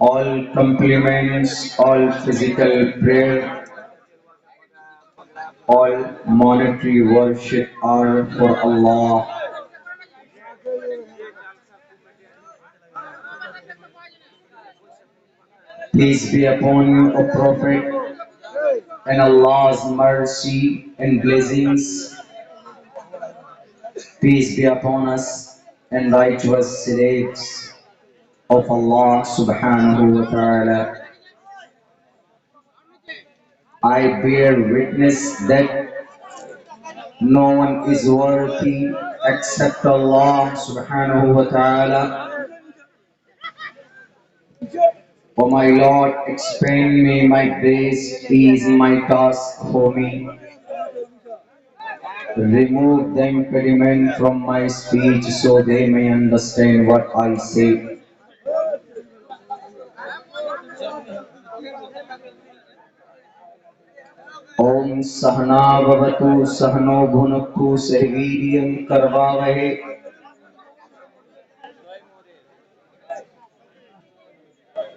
All compliments, all physical prayer, all monetary worship are for Allah. Peace be upon you, O Prophet, and Allah's mercy and blessings. Peace be upon us and righteous slaves of Allah subhanahu wa ta'ala. I bear witness that no one is worthy except Allah subhanahu wa ta'ala. O my Lord, expand me my grace, ease my task for me. Remove the impediment from my speech so they may understand what I say. Om Sahana Bhavatu Sahano Bhunaktu Sahviriyam Karvavahe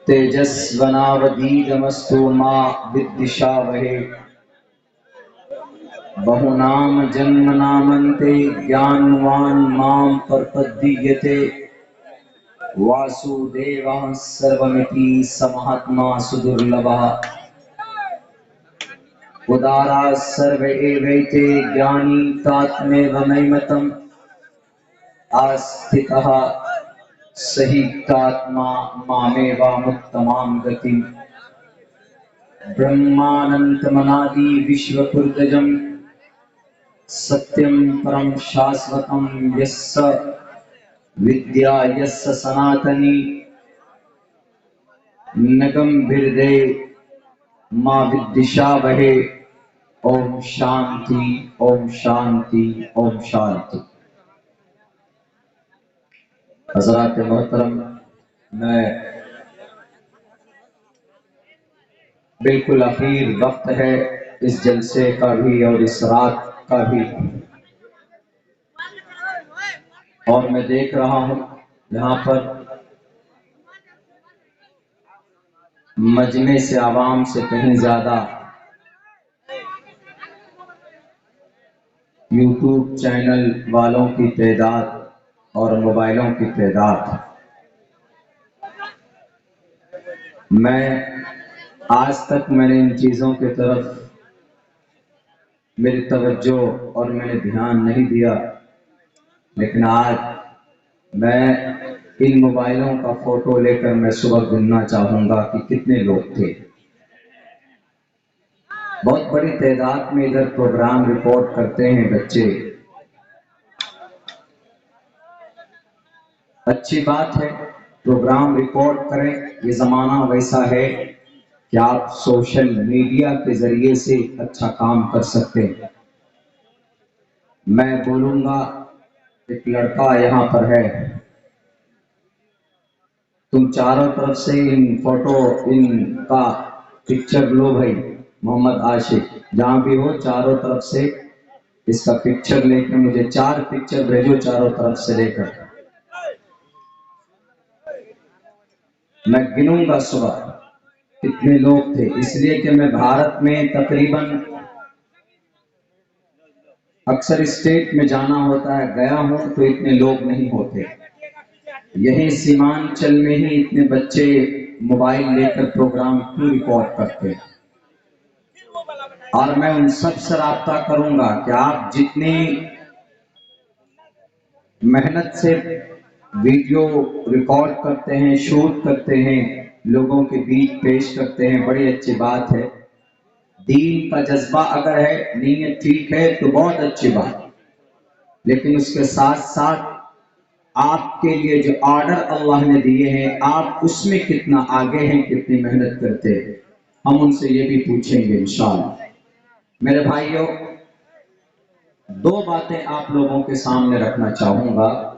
Tejasvanavadidamastu Ma Viddishavahe Bahunam Janmanamante Jnanvan Mam Parpaddiyate Vasudevah Sarvamiti Samahatma Sudurlabha Udara Sarva Evete Jnani Tatme Vamaimatam Astitaha Sahi Tatma Mameva Muttamam Gati Brahmanantamanadi Vishwapurdajam Satyam Param Shasvatam Yassa Vidya Yassa Sanatani Nagam Birde Ma Viddishavahe Om Shanti Om Shanti Om Shanti. हज़रात मोहतरम, मैं बिल्कुल अखीर वक्त है इस जलसे का भी और इस रात का भी, और मैं देख रहा हूँ यहाँ पर मजमे से आवाम से कहीं ज्यादा यूट्यूब चैनल वालों की तादाद और मोबाइलों की तादाद। मैं आज तक मैंने इन चीज़ों की तरफ मेरी तवज्जो और मैंने ध्यान नहीं दिया, लेकिन आज मैं इन मोबाइलों का फोटो लेकर मैं सुबह गिनना चाहूँगा कि कितने लोग थे। बहुत बड़ी तादाद में इधर प्रोग्राम रिपोर्ट करते हैं बच्चे। अच्छी बात है, प्रोग्राम रिकॉर्ड करें। ये ज़माना वैसा है कि आप सोशल मीडिया के ज़रिए से अच्छा काम कर सकते हैं। मैं बोलूँगा, एक लड़का यहाँ पर है, तुम चारों तरफ से इन फोटो इनका पिक्चर लो भाई। मोहम्मद आशिक, जहाँ भी हो चारों तरफ से इसका पिक्चर लेके मुझे 4 पिक्चर भेजो चारों तरफ से लेकर, मैं गिनूंगा सुबह कितने लोग थे। इसलिए कि मैं भारत में तकरीबन अक्सर स्टेट में जाना होता है, गया हूं तो इतने लोग नहीं होते। यही सीमांचल में ही इतने बच्चे मोबाइल लेकर प्रोग्राम क्यों रिकॉर्ड करते हैं। और मैं उन सब से राब्ता करूंगा कि आप जितनी मेहनत से वीडियो रिकॉर्ड करते हैं, शूट करते हैं, लोगों के बीच पेश करते हैं, बड़ी अच्छी बात है। दीन का जज्बा अगर है, नीयत ठीक है तो बहुत अच्छी बात। लेकिन उसके साथ साथ आपके लिए जो ऑर्डर अल्लाह ने दिए हैं, आप उसमें कितना आगे हैं, कितनी मेहनत करते हैं, हम उनसे ये भी पूछेंगे इंशाअल्लाह। मेरे भाइयों, 2 बातें आप लोगों के सामने रखना चाहूंगा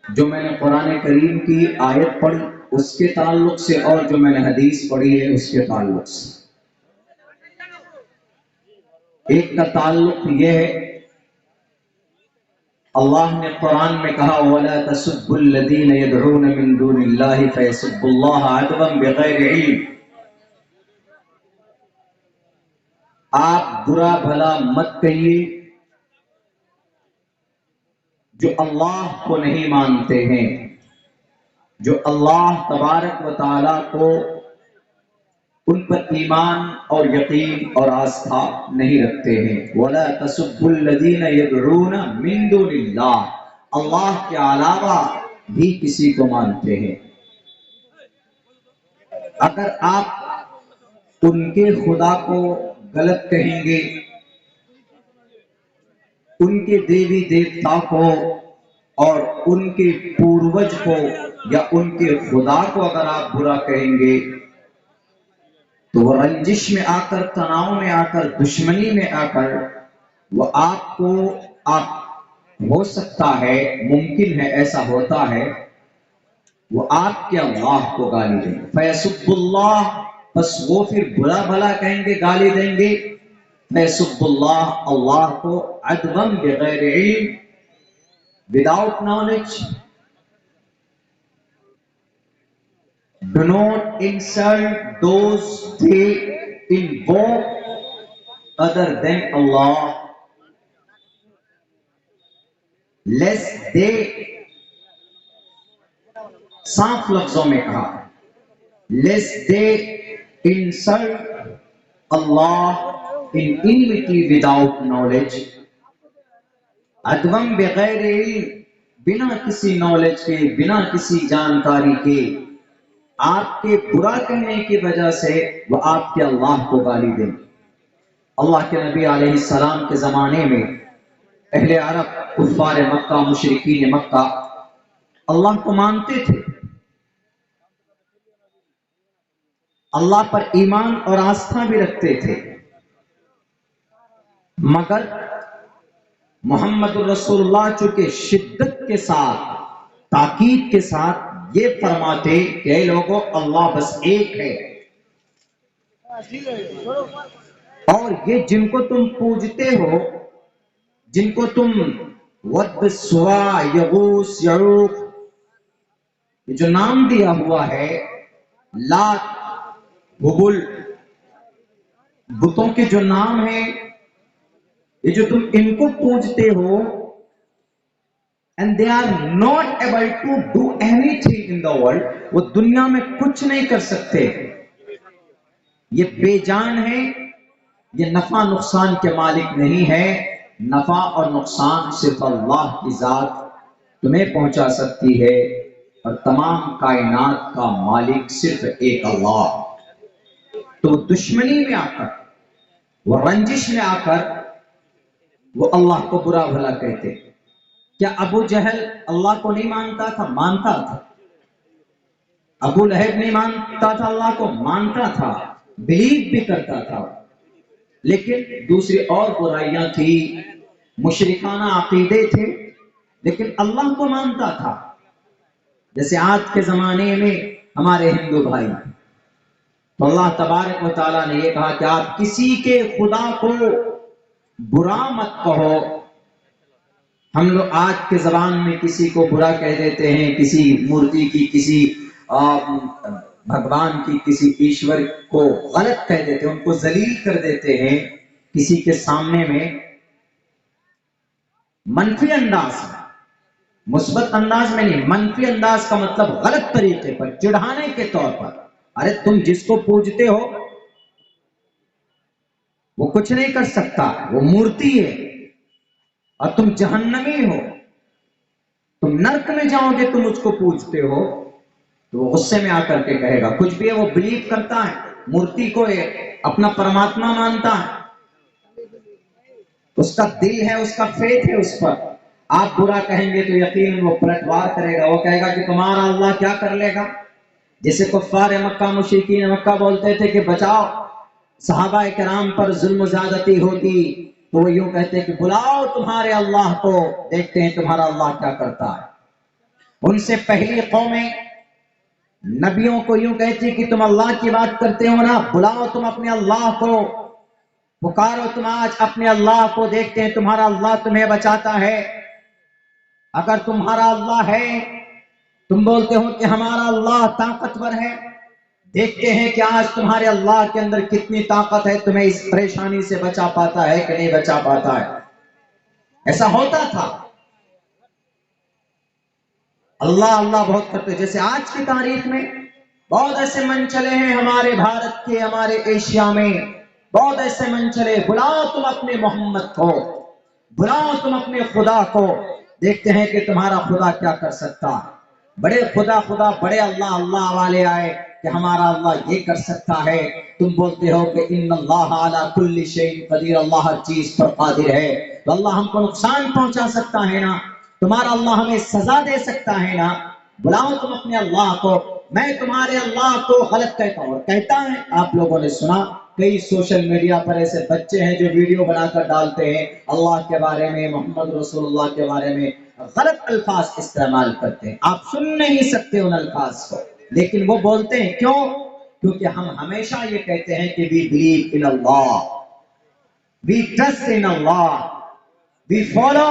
जो मैंने कुरान करीम की आयत पढ़ी उसके ताल्लुक से और जो मैंने हदीस पढ़ी है उसके ताल्लुक से। एक का ताल्लुक यह है, अल्लाह ने कुरान में कहा वला तसुब्बुल लदीन यदऊन मिन दूनिल्लाहि फयसुब्बुल्लाह अदवन बिगैर इल्म। आप बुरा भला मत कहिए जो अल्लाह को नहीं मानते हैं, जो अल्लाह तबारक व तआला को, उन पर ईमान और यकीन और आस्था नहीं रखते हैं। वला तसुब्बुल लदीना यदऊना मिन दूनिल्लाह, अल्लाह के अलावा भी किसी को मानते हैं। अगर आप उनके खुदा को गलत कहेंगे, उनके देवी देवता को और उनके पूर्वज को या उनके खुदा को अगर आप बुरा कहेंगे, तो वह रंजिश में आकर, तनाव में आकर, दुश्मनी में आकर वो आपको, आप हो सकता है, मुमकिन है, ऐसा होता है, वो आपके अल्लाह को गाली देंगे। फयसुब्बुल्लाह, बस वो फिर बुरा भला कहेंगे, गाली देंगे। फयसुब्बुल्लाह, अल्लाह को, अदवन बिगैर इल्म, without knowledge. Do not insult those they invoke other than Allah, lest they, साफ लफ्जों में कहा, lest they insult Allah in enmity without knowledge, अदवम बगैर इल्म, बिना किसी नॉलेज के, बिना किसी जानकारी के, आपके बुरा कहने की वजह से वह आपके अल्लाह को गाली दें। अल्लाह के नबी अलैहिस्सलाम के जमाने में अहले अरब, कुफ्फार मक्का, मुशरिकीन मक्का अल्लाह को मानते थे, अल्लाह पर ईमान और आस्था भी रखते थे, मगर मोहम्मद रसूलुल्लाह चूंकि शिद्दत के साथ, ताकीद के साथ ये फरमाते कि लोगों, अल्लाह बस एक है, और ये जिनको तुम पूजते हो, जिनको तुम वद, सुवा, यगूस, यऊक, ये जो नाम दिया हुआ है, लात, हुबुल, बुतों के जो नाम है, ये जो तुम इनको पूजते हो, and they are not able to do anything in the world, वो दुनिया में कुछ नहीं कर सकते, ये बेजान है, ये नफा नुकसान के मालिक नहीं है। नफा और नुकसान सिर्फ अल्लाह की जात तुम्हें पहुंचा सकती है, और तमाम कायनात का मालिक सिर्फ एक अल्लाह। तो दुश्मनी में आकर, वो रंजिश में आकर वो अल्लाह को बुरा भला कहते। क्या अबू जहल अल्लाह को नहीं मानता था? मानता था। अबू लहब नहीं मानता था अल्लाह को? मानता था, बिलीव भी करता था, लेकिन दूसरी और बुराइयां थी, मुशरिकाना अकीदे थे, लेकिन अल्लाह को मानता था। जैसे आज के जमाने में हमारे हिंदू भाई, तो अल्लाह तबारक व तआला ने ये कहा कि आप किसी के खुदा को बुरा मत कहो। हम लोग आज के जबान में किसी को बुरा कह देते हैं, किसी मूर्ति की, किसी भगवान की, किसी ईश्वर को गलत कह देते हैं, उनको जलील कर देते हैं किसी के सामने में मनफी अंदाज में, मुस्बत अंदाज में नहीं, मनफी अंदाज का मतलब गलत तरीके पर, चिढ़ाने के तौर पर। अरे तुम जिसको पूजते हो वो कुछ नहीं कर सकता, वो मूर्ति है और तुम जहन्नमी हो, तुम नर्क में जाओगे, तुम उसको पूजते हो। तो वो गुस्से में आकर के कहेगा, कुछ भी है वो बिलीव करता है, मूर्ति को अपना परमात्मा मानता है, उसका दिल है, उसका फेथ है उस पर। आप बुरा कहेंगे तो यकीन वो पलटवार करेगा, वो कहेगा कि तुम्हारा अल्लाह क्या कर लेगा। जैसे कुफ्फार मक्का, मुशरिकीन मक्का बोलते थे कि बचाओ, सहाबा किराम पर जुल्म ज़्यादती होती तो वो यूं कहते कि बुलाओ तुम्हारे अल्लाह को, देखते हैं तुम्हारा अल्लाह क्या करता है। उनसे पहली कौमें नबियों को यूं कहती कि तुम अल्लाह की बात करते हो ना, बुलाओ तुम अपने अल्लाह को, पुकारो तुम आज अपने अल्लाह को, देखते हैं तुम्हारा अल्लाह तुम्हें बचाता है। अगर तुम्हारा अल्लाह है, तुम बोलते हो कि हमारा अल्लाह ताकतवर है, देखते हैं कि आज तुम्हारे अल्लाह के अंदर कितनी ताकत है, तुम्हें इस परेशानी से बचा पाता है कि नहीं बचा पाता है। ऐसा होता था, अल्लाह अल्लाह बहुत करते। जैसे आज की तारीख में बहुत ऐसे मन चले हैं हमारे भारत के, हमारे एशिया में बहुत ऐसे मन चले, बुलाओ तुम अपने मोहम्मद को, बुलाओ तुम अपने खुदा को, देखते हैं कि तुम्हारा खुदा क्या कर सकता है। बड़े खुदा खुदा, बड़े अल्लाह अल्लाह वाले आए कि हमारा अल्लाह ये कर सकता है। तुम बोलते हो कि इन्नल्लाह अला कुल्ली शैइन कदीर, अल्लाह हर चीज पर कादिर है। तो अल्लाह हमको नुकसान पहुंचा सकता है ना, तुम्हारा अल्लाह हमें सजा दे सकता है ना। बुलाओ तुम अपने अल्लाह को। मैं तुम्हारे अल्लाह को गलत कहता हूं, और कहता है, आप लोगों ने सुना कई सोशल मीडिया पर ऐसे बच्चे हैं जो वीडियो बनाकर डालते हैं अल्लाह के बारे में, मोहम्मद रसूलुल्लाह के बारे में गलत अल्फाज इस्तेमाल करते हैं। आप सुन नहीं सकते उन अल्फाज को, लेकिन वो बोलते हैं क्यों? क्योंकि हम हमेशा ये कहते हैं कि we believe in Allah, we trust in Allah, we follow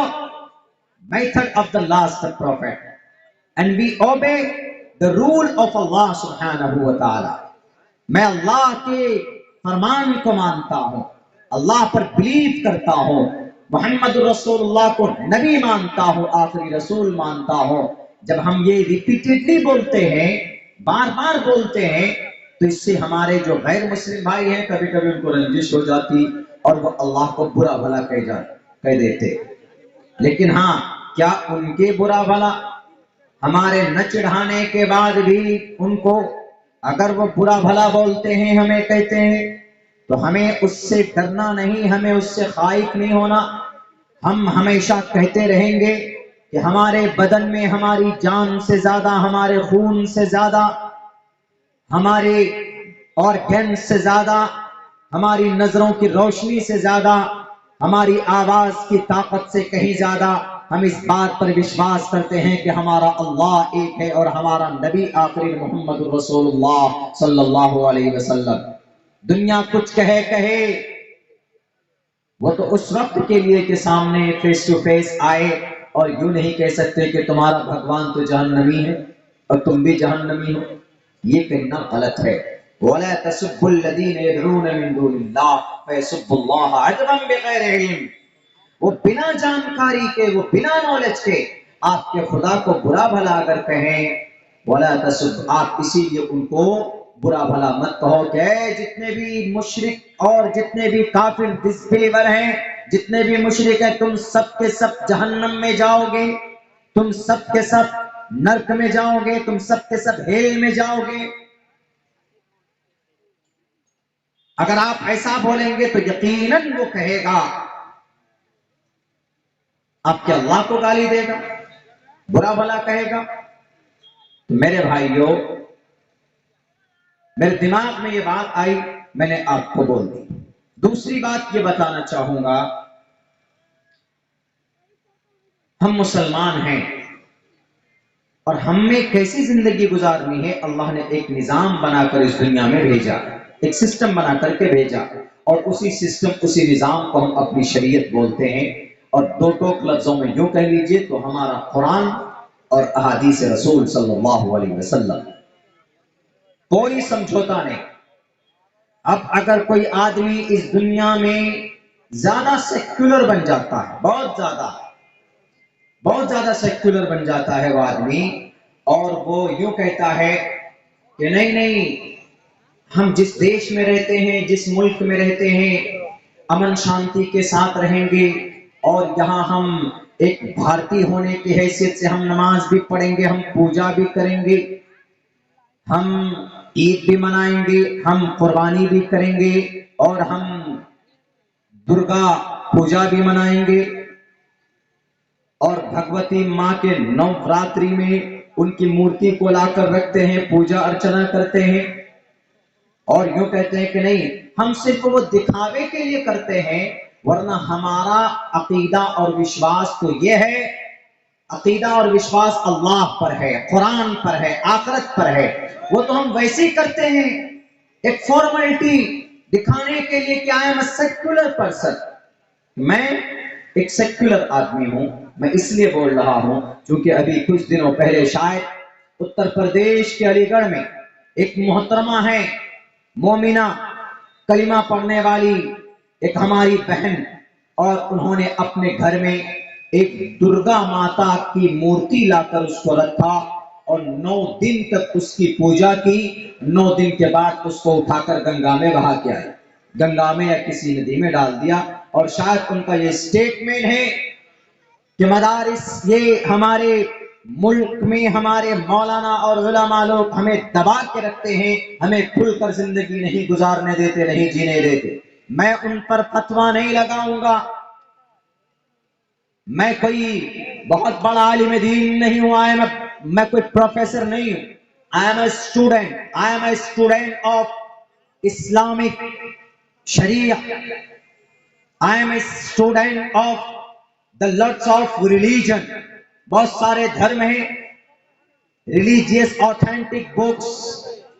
method of the last prophet and we obey the rule of Allah subhanahu wa ta'ala। मैं अल्लाह के फरमान को मानता हूं, अल्लाह पर बिलीव करता हूं, मोहम्मद रसूलुल्लाह को नबी मानता हूं, आखिरी रसूल मानता हूं। जब हम ये रिपीटेडली बोलते हैं, बार बार बोलते हैं, तो इससे हमारे जो गैर मुस्लिम भाई हैं कभी कभी उनको रंजिश हो जाती और वो अल्लाह को बुरा भला कह देते। लेकिन हाँ, क्या उनके बुरा भला हमारे न चिढ़ाने के बाद भी उनको, अगर वो बुरा भला बोलते हैं, हमें कहते हैं, तो हमें उससे डरना नहीं, हमें उससे खाइफ नहीं होना। हम हमेशा कहते रहेंगे कि हमारे बदन में हमारी जान से ज्यादा, हमारे खून से ज्यादा, हमारे ऑर्गन से ज्यादा, हमारी नजरों की रोशनी से ज्यादा, हमारी आवाज की ताकत से कहीं ज्यादा हम इस बात पर विश्वास करते हैं कि हमारा अल्लाह एक है और हमारा नबी आखिरी मोहम्मद रसूलुल्लाह सल्लल्लाहु अलैहि वसल्लम। दुनिया कुछ कहे, वो तो उस वक्त के लिए कि सामने फेस टू फेस आए, और यूं नहीं कह सकते कि तुम्हारा भगवान तो जहन्नमी है और तुम भी जहन्नमी हो। ये कहना गलत है। वला तसुब्बुल लदीन यदऊन मिन दूनिल्लाह फयसुब्बुल्लाह अदवन बिगैर इल्म। वो बिना जानकारी के, वो बिना नॉलेज के आपके खुदा को बुरा भला अगर कहें, वला तसुब, आप इसीलिए उनको बुरा भला मत कहो। कि जितने भी मुशरिक और जितने भी काफिर डिसबिलीवर हैं, जितने भी मुशरिक हैं, तुम सब के सब जहन्नम में जाओगे, तुम सब के सब नर्क में जाओगे, तुम सब के सब हेल में जाओगे। अगर आप ऐसा बोलेंगे तो यकीनन वो कहेगा, आपके अल्लाह को गाली देगा, बुरा भला कहेगा। तो मेरे भाइयों, मेरे दिमाग में ये बात आई, मैंने आपको बोल दी। दूसरी बात ये बताना चाहूंगा, हम मुसलमान हैं और हमें कैसी जिंदगी गुजारनी है, अल्लाह ने एक निजाम बनाकर इस दुनिया में भेजा। एक सिस्टम बना करके भेजा, और उसी सिस्टम, उसी निज़ाम को हम अपनी शरीयत बोलते हैं। और दो टोक लफ्जों में यूं कह लीजिए तो हमारा कुरान और अहादीस रसूल सल्लल्लाहु अलैहि वसल्लम, कोई समझौता नहीं। अब अगर कोई आदमी इस दुनिया में ज्यादा सेक्युलर बन जाता है, बहुत ज्यादा सेक्युलर बन जाता है वो आदमी, और वो यूं कहता है कि नहीं नहीं, हम जिस देश में रहते हैं, जिस मुल्क में रहते हैं, अमन शांति के साथ रहेंगे, और यहाँ हम एक भारतीय होने की हैसियत से हम नमाज भी पढ़ेंगे, हम पूजा भी करेंगे, हम ईद भी मनाएंगे, हम कुर्बानी भी करेंगे, और हम दुर्गा पूजा भी मनाएंगे, और भगवती माँ के नवरात्रि में उनकी मूर्ति को लाकर रखते हैं, पूजा अर्चना करते हैं, और यूं कहते हैं कि नहीं, हम सिर्फ वो दिखावे के लिए करते हैं, वरना हमारा अकीदा और विश्वास तो ये है, अकीदा और विश्वास अल्लाह पर है, कुरान पर है, आखिरत पर है। वो तो हम वैसे ही करते हैं, एक फॉर्मेलिटी दिखाने के लिए कि I am a secular person. मैं एक सेक्युलर आदमी हूं। मैं इसलिए बोल रहा हूं क्योंकि अभी कुछ दिनों पहले शायद उत्तर प्रदेश के अलीगढ़ में एक मोहतरमा है, मोमिना, कलिमा पढ़ने वाली एक हमारी बहन, और उन्होंने अपने घर में एक दुर्गा माता की मूर्ति लाकर उसको रखा, और 9 दिन तक उसकी पूजा की। 9 दिन के बाद उसको उठाकर गंगा में बहा के आए, गंगा में या किसी नदी में डाल दिया। और शायद उनका ये स्टेटमेंट है कि मदारिस, ये हमारे मुल्क में हमारे मौलाना और उलमा लोग हमें दबा के रखते हैं, हमें खुलकर जिंदगी नहीं गुजारने देते, नहीं जीने देते। मैं उन पर फतवा नहीं लगाऊंगा, मैं कोई बहुत बड़ा आलिम दीन नहीं हूं, मैं कोई प्रोफेसर नहीं हूं। I am a student of Islamic शरीया, I am a student of the lots of religion. बहुत सारे धर्म हैं, religious authentic books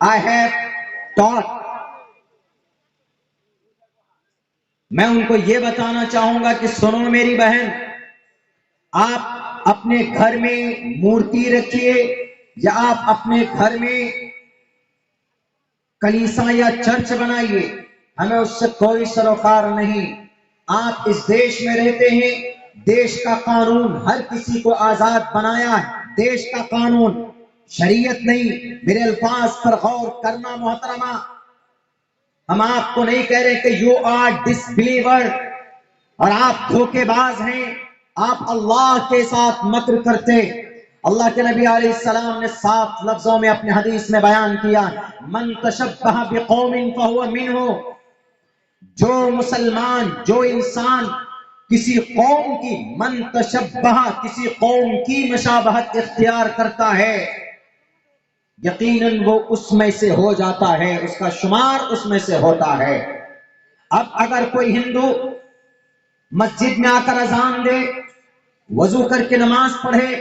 I have taught. मैं उनको ये बताना चाहूंगा कि सुनो मेरी बहन, आप अपने घर में मूर्ति रखिए या आप अपने घर में कलीसा या चर्च बनाइए, हमें उससे कोई सरोकार नहीं। आप इस देश में रहते हैं, देश का कानून हर किसी को आजाद बनाया है, देश का कानून, शरीयत नहीं। मेरे अल्फाज पर गौर करना मोहतरमा, हम आपको नहीं कह रहे कि यू आर डिसबिलीवर और आप धोखेबाज हैं, आप अल्लाह के साथ मक्र करते। अल्लाह के नबी अलैहिस्सलाम ने साफ लफ्जों में अपने हदीस में बयान किया, मन तशब्बह बिकौमिन फहुव मिनहु। जो मुसलमान, जो इंसान किसी कौम की, मन तशब्बह, किसी कौम की मशाबहत इख्तियार करता है, यकीनन वो उसमें से हो जाता है, उसका शुमार उसमें से होता है। अब अगर कोई हिंदू मस्जिद में आकर अजान दे, वजू करके नमाज पढ़े,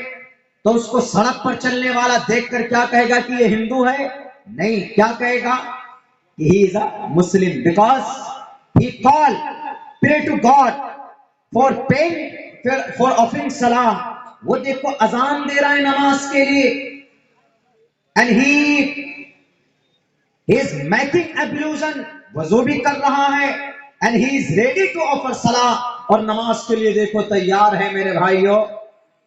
तो उसको सड़क पर चलने वाला देखकर क्या कहेगा कि ये हिंदू है? नहीं, क्या कहेगा? He is a Muslim because he call pray to God for paying, for offering सलाम। वो देखो अजान दे रहा है नमाज के लिए, and he is making ablution, वजू भी कर रहा है, and he is ready to offer सलाह, और नमाज के लिए देखो तैयार है मेरे भाइयों।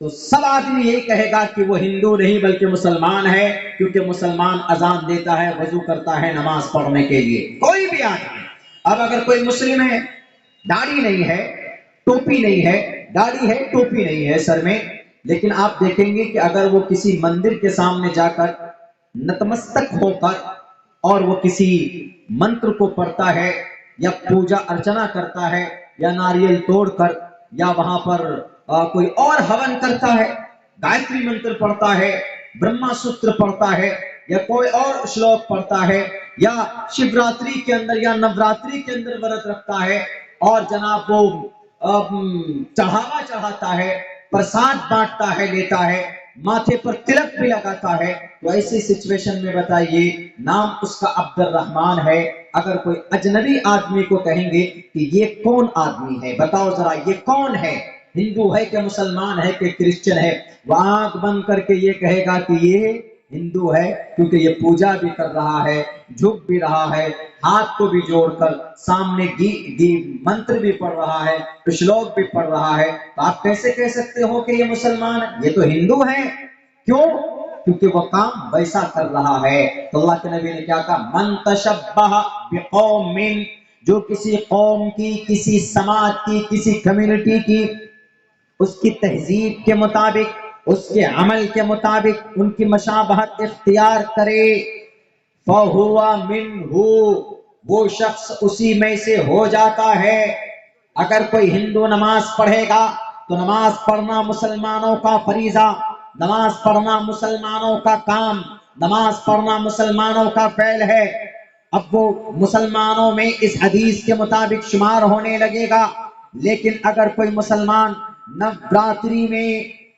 तो सब आदमी यही कहेगा कि वो हिंदू नहीं बल्कि मुसलमान है, क्योंकि मुसलमान अजान देता है, वजू करता है नमाज पढ़ने के लिए। कोई भी आदमी, अब अगर कोई मुस्लिम है, दाढ़ी नहीं है, टोपी नहीं है, दाढ़ी है टोपी नहीं है सर में, लेकिन आप देखेंगे कि अगर वो किसी मंदिर के सामने जाकर नतमस्तक होकर और वो किसी मंत्र को पढ़ता है या पूजा अर्चना करता है या नारियल तोड़कर या वहां पर कोई और हवन करता है, गायत्री मंत्र पढ़ता है, ब्रह्मा सूत्र पढ़ता है या कोई और श्लोक पढ़ता है, या शिवरात्रि के अंदर या नवरात्रि के अंदर व्रत रखता है और जनाब वो चढ़ावा चढ़ाता है, प्रसाद बांटता है, लेता है, माथे पर तिलक भी लगाता है, तो ऐसी सिचुएशन में बताइए नाम उसका अब्दुर्रहमान है, अगर कोई अजनबी आदमी को कहेंगे कि ये कौन आदमी है, बताओ जरा ये कौन है, हिंदू है कि मुसलमान है कि क्रिश्चियन है, वह आंख बंद करके ये कहेगा कि ये हिंदू है, क्योंकि ये पूजा भी कर रहा है, झुक भी रहा है, हाथ को भी जोड़कर सामने मंत्र भी पढ़ रहा है, श्लोक भी पढ़ रहा है, तो आप कैसे कह सकते हो कि ये मुसलमान है? ये तो हिंदू है। क्यों? क्योंकि वो काम वैसा कर रहा है। तो अल्लाह के नबी ने क्या कहा, मन तशब्बह बिकौमिन, जो किसी कौम की, किसी समाज की, किसी कम्युनिटी की उसकी तहजीब के मुताबिक, उसके अमल के मुताबिक उनकी मशाबहत इख्तियार करे, फहुवा मिन्हु, वो शख्स उसी में से हो जाता है। अगर कोई हिंदू नमाज पढ़ेगा तो नमाज पढ़ना मुसलमानों का फरीजा, नमाज पढ़ना मुसलमानों का काम, नमाज पढ़ना मुसलमानों का फेल है। अब वो मुसलमानों में इस हदीस के मुताबिक शुमार होने लगेगा। लेकिन अगर कोई मुसलमान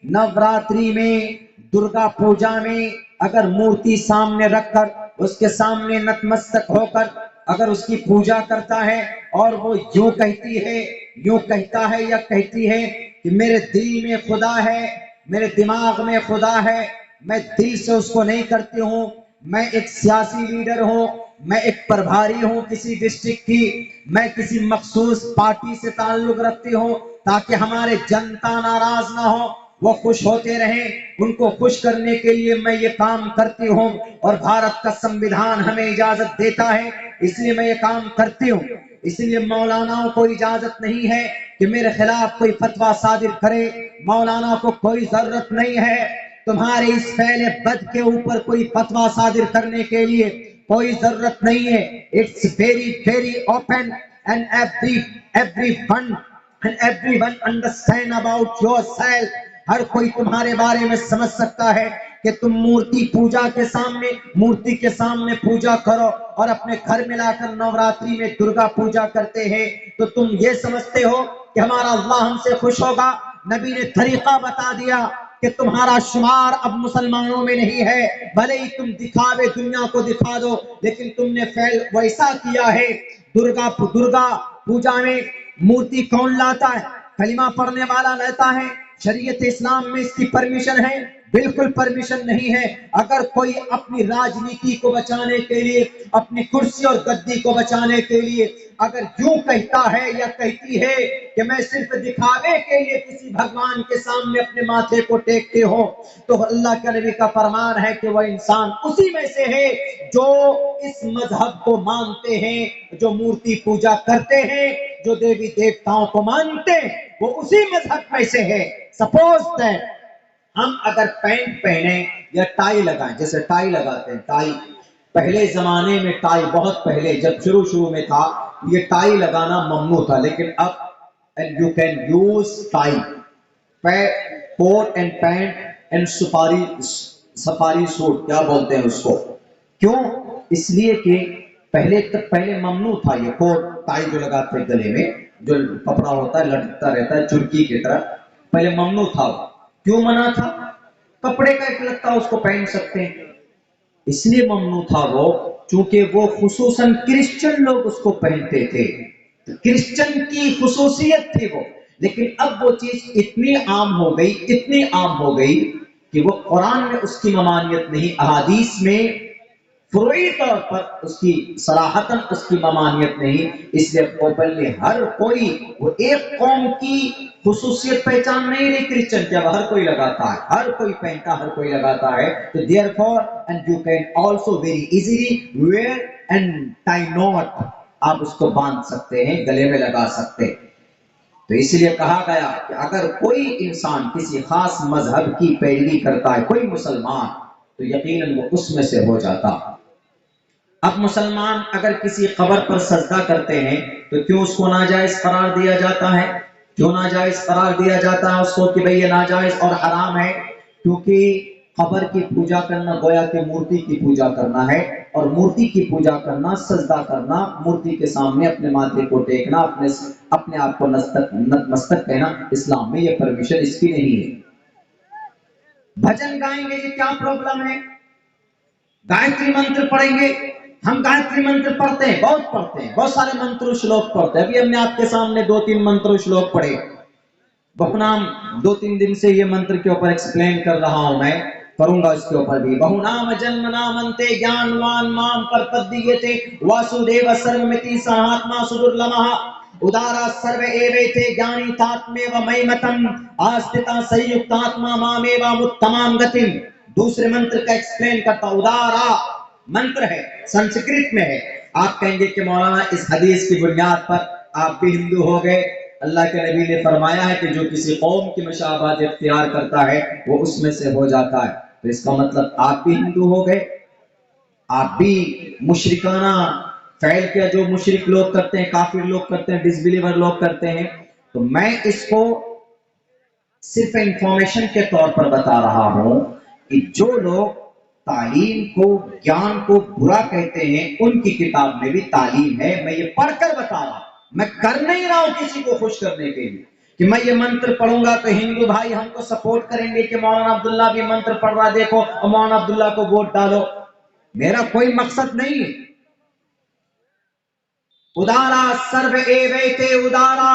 नवरात्रि में दुर्गा पूजा में अगर मूर्ति सामने रखकर उसके सामने नतमस्तक होकर अगर उसकी पूजा करता है और वो यूं कहता है या कहती है कि मेरे दिल में खुदा है, मेरे दिमाग में खुदा है, मैं दिल से उसको नहीं करती हूं, मैं एक सियासी लीडर हूं, मैं एक प्रभारी हूं किसी डिस्ट्रिक्ट की, मैं किसी मखसूस पार्टी से ताल्लुक रखती हूं ताकि हमारे जनता नाराज ना हो, वो खुश होते रहें, उनको खुश करने के लिए मैं ये काम करती हूँ और भारत का संविधान हमें इजाजत देता है, इसलिए मैं ये काम करती हूँ। इसलिए मौलानाओं को इजाजत नहीं है कि मेरे खिलाफ कोई फतवा सादिर करे, मौलाना को कोई जरूरत नहीं है तुम्हारे इस फैले बद के ऊपर कोई फतवा सादिर करने के लिए, कोई जरूरत नहीं है। It's very very open and everyone understand about yourself, हर कोई तुम्हारे बारे में समझ सकता है कि तुम मूर्ति के सामने पूजा करो और अपने घर में लाकर नवरात्रि में दुर्गा पूजा करते हैं, तो तुम ये समझते हो कि हमारा अल्लाह हमसे खुश होगा। नबी ने तरीका बता दिया कि तुम्हारा शुमार अब मुसलमानों में नहीं है, भले ही तुम दिखावे दुनिया को दिखा दो, लेकिन तुमने फैल वैसा किया है। दुर्गा पूजा में मूर्ति कौन लाता है? कलिमा पढ़ने वाला लाता है। शरीयत इस्लाम में इसकी परमिशन है? बिल्कुल परमिशन नहीं है। अगर कोई अपनी राजनीति को बचाने के लिए, अपनी कुर्सी और गद्दी को बचाने के लिए अगर यूं कहता है या कहती है कि मैं सिर्फ दिखावे के लिए किसी भगवान के सामने अपने माथे को टेकते हो, तो अल्लाह के नबी का फरमान है कि वह इंसान उसी में से है जो इस मजहब को मानते हैं, जो मूर्ति पूजा करते हैं, जो देवी देवताओं को मानते हैं, वो उसी मजहब में से है। सपोज दैट हम अगर पैंट पहने या टाई लगाएं, जैसे टाई लगाते हैं, टाई पहले जमाने में, टाई बहुत पहले जब शुरू में था, ये टाई लगाना ममनू था, लेकिन अब you can use tie, coat and pant and safari suit, क्या बोलते हैं उसको। क्यों? इसलिए कि पहले ममनू था ये कोट टाई जो लगाते हैं गले में, जो कपड़ा होता है लटकता रहता है चुरकी की तरह, पहले ममनू था। क्यों मना था? कपड़े का एक लगता उसको पहन सकते हैं, इसलिए ममनू था वो, क्योंकि वो खुसूसन क्रिश्चियन लोग उसको पहनते थे, तो क्रिश्चियन की खुसूसियत थी वो। लेकिन अब वो चीज इतनी आम हो गई कि वो कुरान में उसकी ममानियत नहीं, अहादीस में फुरूई तौर पर उसकी सराहतन उसकी ममानियत नहीं, इसलिए ओपनली हर कोई, वो एक कौम की खुसूसियत पहचान नहीं रही क्रिश्चियन, जब हर कोई लगाता है, हर कोई पहनता, हर कोई लगाता है, तो therefore and you can also very easily wear and tie knot, आप उसको बांध सकते हैं, गले में लगा सकते हैं। तो इसलिए कहा गया कि अगर कोई इंसान किसी खास मजहब की पैरवी करता है, कोई मुसलमान, तो यकीनन वो उसमें से हो जाता। अब मुसलमान अगर किसी कब्र पर सजदा करते हैं तो क्यों उसको नाजायज करार दिया जाता है? क्यों नाजायज करार दिया जाता है उसको कि भाई ये नाजायज और हराम है? क्योंकि कब्र की पूजा करना गोया के मूर्ति की पूजा करना है, और मूर्ति की पूजा करना, सजदा करना, मूर्ति के सामने अपने माथे को टेकना, अपने आप को नतमस्तक कहना, इस्लाम में ये परमिशन इसकी नहीं है। भजन गाएंगे, ये क्या प्रॉब्लम है? गायत्री मंत्र पढ़ेंगे, हम गायत्री मंत्र पढ़ते हैं, बहुत पढ़ते हैं, बहुत सारे मंत्र श्लोक पढ़ते हैं। अभी हमने आपके सामने 2-3 मंत्र श्लोक पढ़े। बहुनाम 2-3 दिन से ये मंत्र के ऊपर एक्सप्लेन कर रहा हूं, मैं करूंगा इसके ऊपर भी। बहुनाम जन्म नामन्ते ज्ञानवान माम प्रपद्यते वासुदेव सर्वमिति सहात्मा सुदुर्लभः उदारा सर्व एवैते ज्ञानी तात्मेव मयिमतम् आस्थिता संयुक्तात्मा मामेव उत्तमां गतिम्। दूसरे मंत्र का एक्सप्लेन करता। उदारा मंत्र है, संस्कृत में है। आप कहेंगे कि मौलाना इस हदीस की बुनियाद पर आप भी हिंदू हो गए। अल्लाह के नबी ने फरमाया है कि जो किसी कौम की मशाबहत इख्तियार करता है वो उसमें से हो जाता है। तो इसका मतलब आप भी हिंदू हो गए, आप भी मुशरिकाना फैल किया जो मुशरिक लोग करते हैं, काफिर लोग करते हैं, डिसबिलीवर लोग करते हैं। तो मैं इसको सिर्फ इंफॉर्मेशन के तौर पर बता रहा हूं कि जो लोग तालीम को, ज्ञान को बुरा कहते हैं, उनकी किताब में भी तालीम है। मैं ये पढ़कर बता रहा हूं, मैं कर नहीं रहा हूं किसी को खुश करने के लिए कि मैं ये मंत्र पढ़ूंगा तो हिंदू भाई हमको सपोर्ट करेंगे कि मौलाना अब्दुल्ला भी मंत्र पढ़ रहा, देखो और मौलाना अब्दुल्ला को वोट डालो। मेरा कोई मकसद नहीं है। उदारा सर्व एवैते उदारा,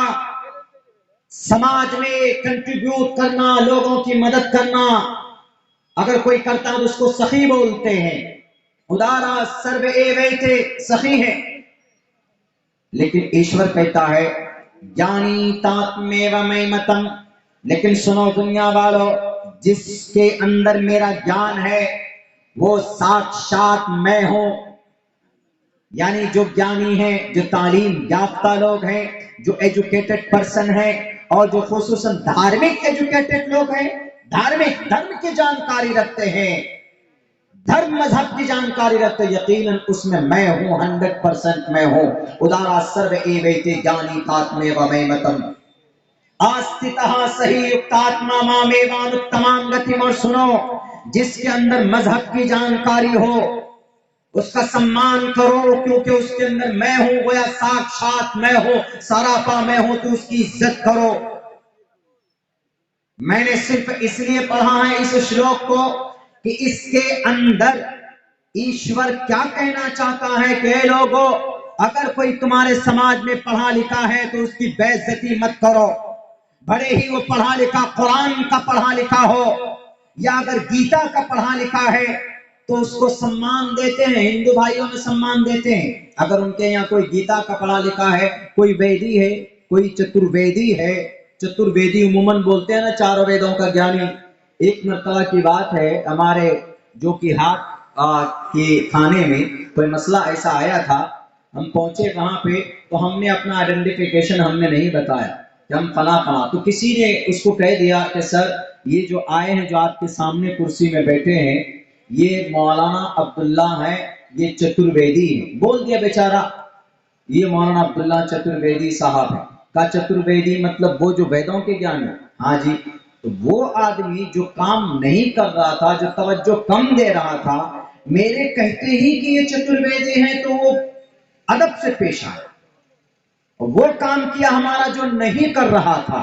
समाज में कंट्रीब्यूट करना, लोगों की मदद करना, अगर कोई करता है तो उसको सखी बोलते हैं। उदारा सर्व एवैते सखी है। लेकिन ईश्वर कहता है ज्ञानी तात्मेव मयिमतम्। लेकिन सुनो दुनिया वालों, जिसके अंदर मेरा ज्ञान है वो साक्षात मैं हूं। यानी जो ज्ञानी है, जो तालीम याफ्ता लोग हैं, जो एजुकेटेड पर्सन है, और जो खुसूसन धार्मिक एजुकेटेड लोग हैं, धार्मिक धर्म की जानकारी रखते हैं, धर्म मजहब की जानकारी रखते, यकीनन उसमें मैं हूं, 100% मैं हूं। उदारा सर्व एवैते ज्ञानी तात्मेव मयिमतम् आस्थितः सही युक्तात्मा मामेवानुत्तमां गतिम्। और सुनो, जिसके अंदर मजहब की जानकारी हो उसका सम्मान करो, क्योंकि उसके अंदर मैं हूं, गोया साक्षात मैं हूं, सरापा मैं हूं, तो उसकी इज्जत करो। मैंने सिर्फ इसलिए पढ़ा है इस श्लोक को कि इसके अंदर ईश्वर क्या कहना चाहता है कि लोगों, अगर कोई तुम्हारे समाज में पढ़ा लिखा है तो उसकी बेइज्जती मत करो। भले ही वो पढ़ा लिखा कुरान का पढ़ा लिखा हो, या अगर गीता का पढ़ा लिखा है तो उसको सम्मान देते हैं, हिंदू भाइयों में सम्मान देते हैं। अगर उनके यहाँ कोई गीता का पढ़ा लिखा है, कोई वेदी है, कोई चतुर्वेदी है, चतुर्वेदी उम्मन बोलते हैं ना, चारों वेदों का ज्ञानी। एक मर्तबा की बात है, हमारे जो कि हाथ के थाने में कोई मसला ऐसा आया था। हम पहुंचे वहां पे तो हमने अपना आइडेंटिफिकेशन हमने नहीं बताया कि हम फला फला। तो किसी ने उसको कह दिया कि सर ये जो आए हैं, जो आपके सामने कुर्सी में बैठे हैं, ये मौलाना अब्दुल्ला है, ये चतुर्वेदी है। बोल दिया बेचारा, ये मौलाना अब्दुल्ला चतुर्वेदी साहब है। का चतुर्वेदी मतलब वो जो वेदों के ज्ञान है। हाँ जी। तो वो आदमी जो काम नहीं कर रहा था, जो तवज्जो कम दे रहा था, मेरे कहते ही कि ये चतुर्वेदी है तो वो अदब से पेश आया, वो काम किया हमारा जो नहीं कर रहा था।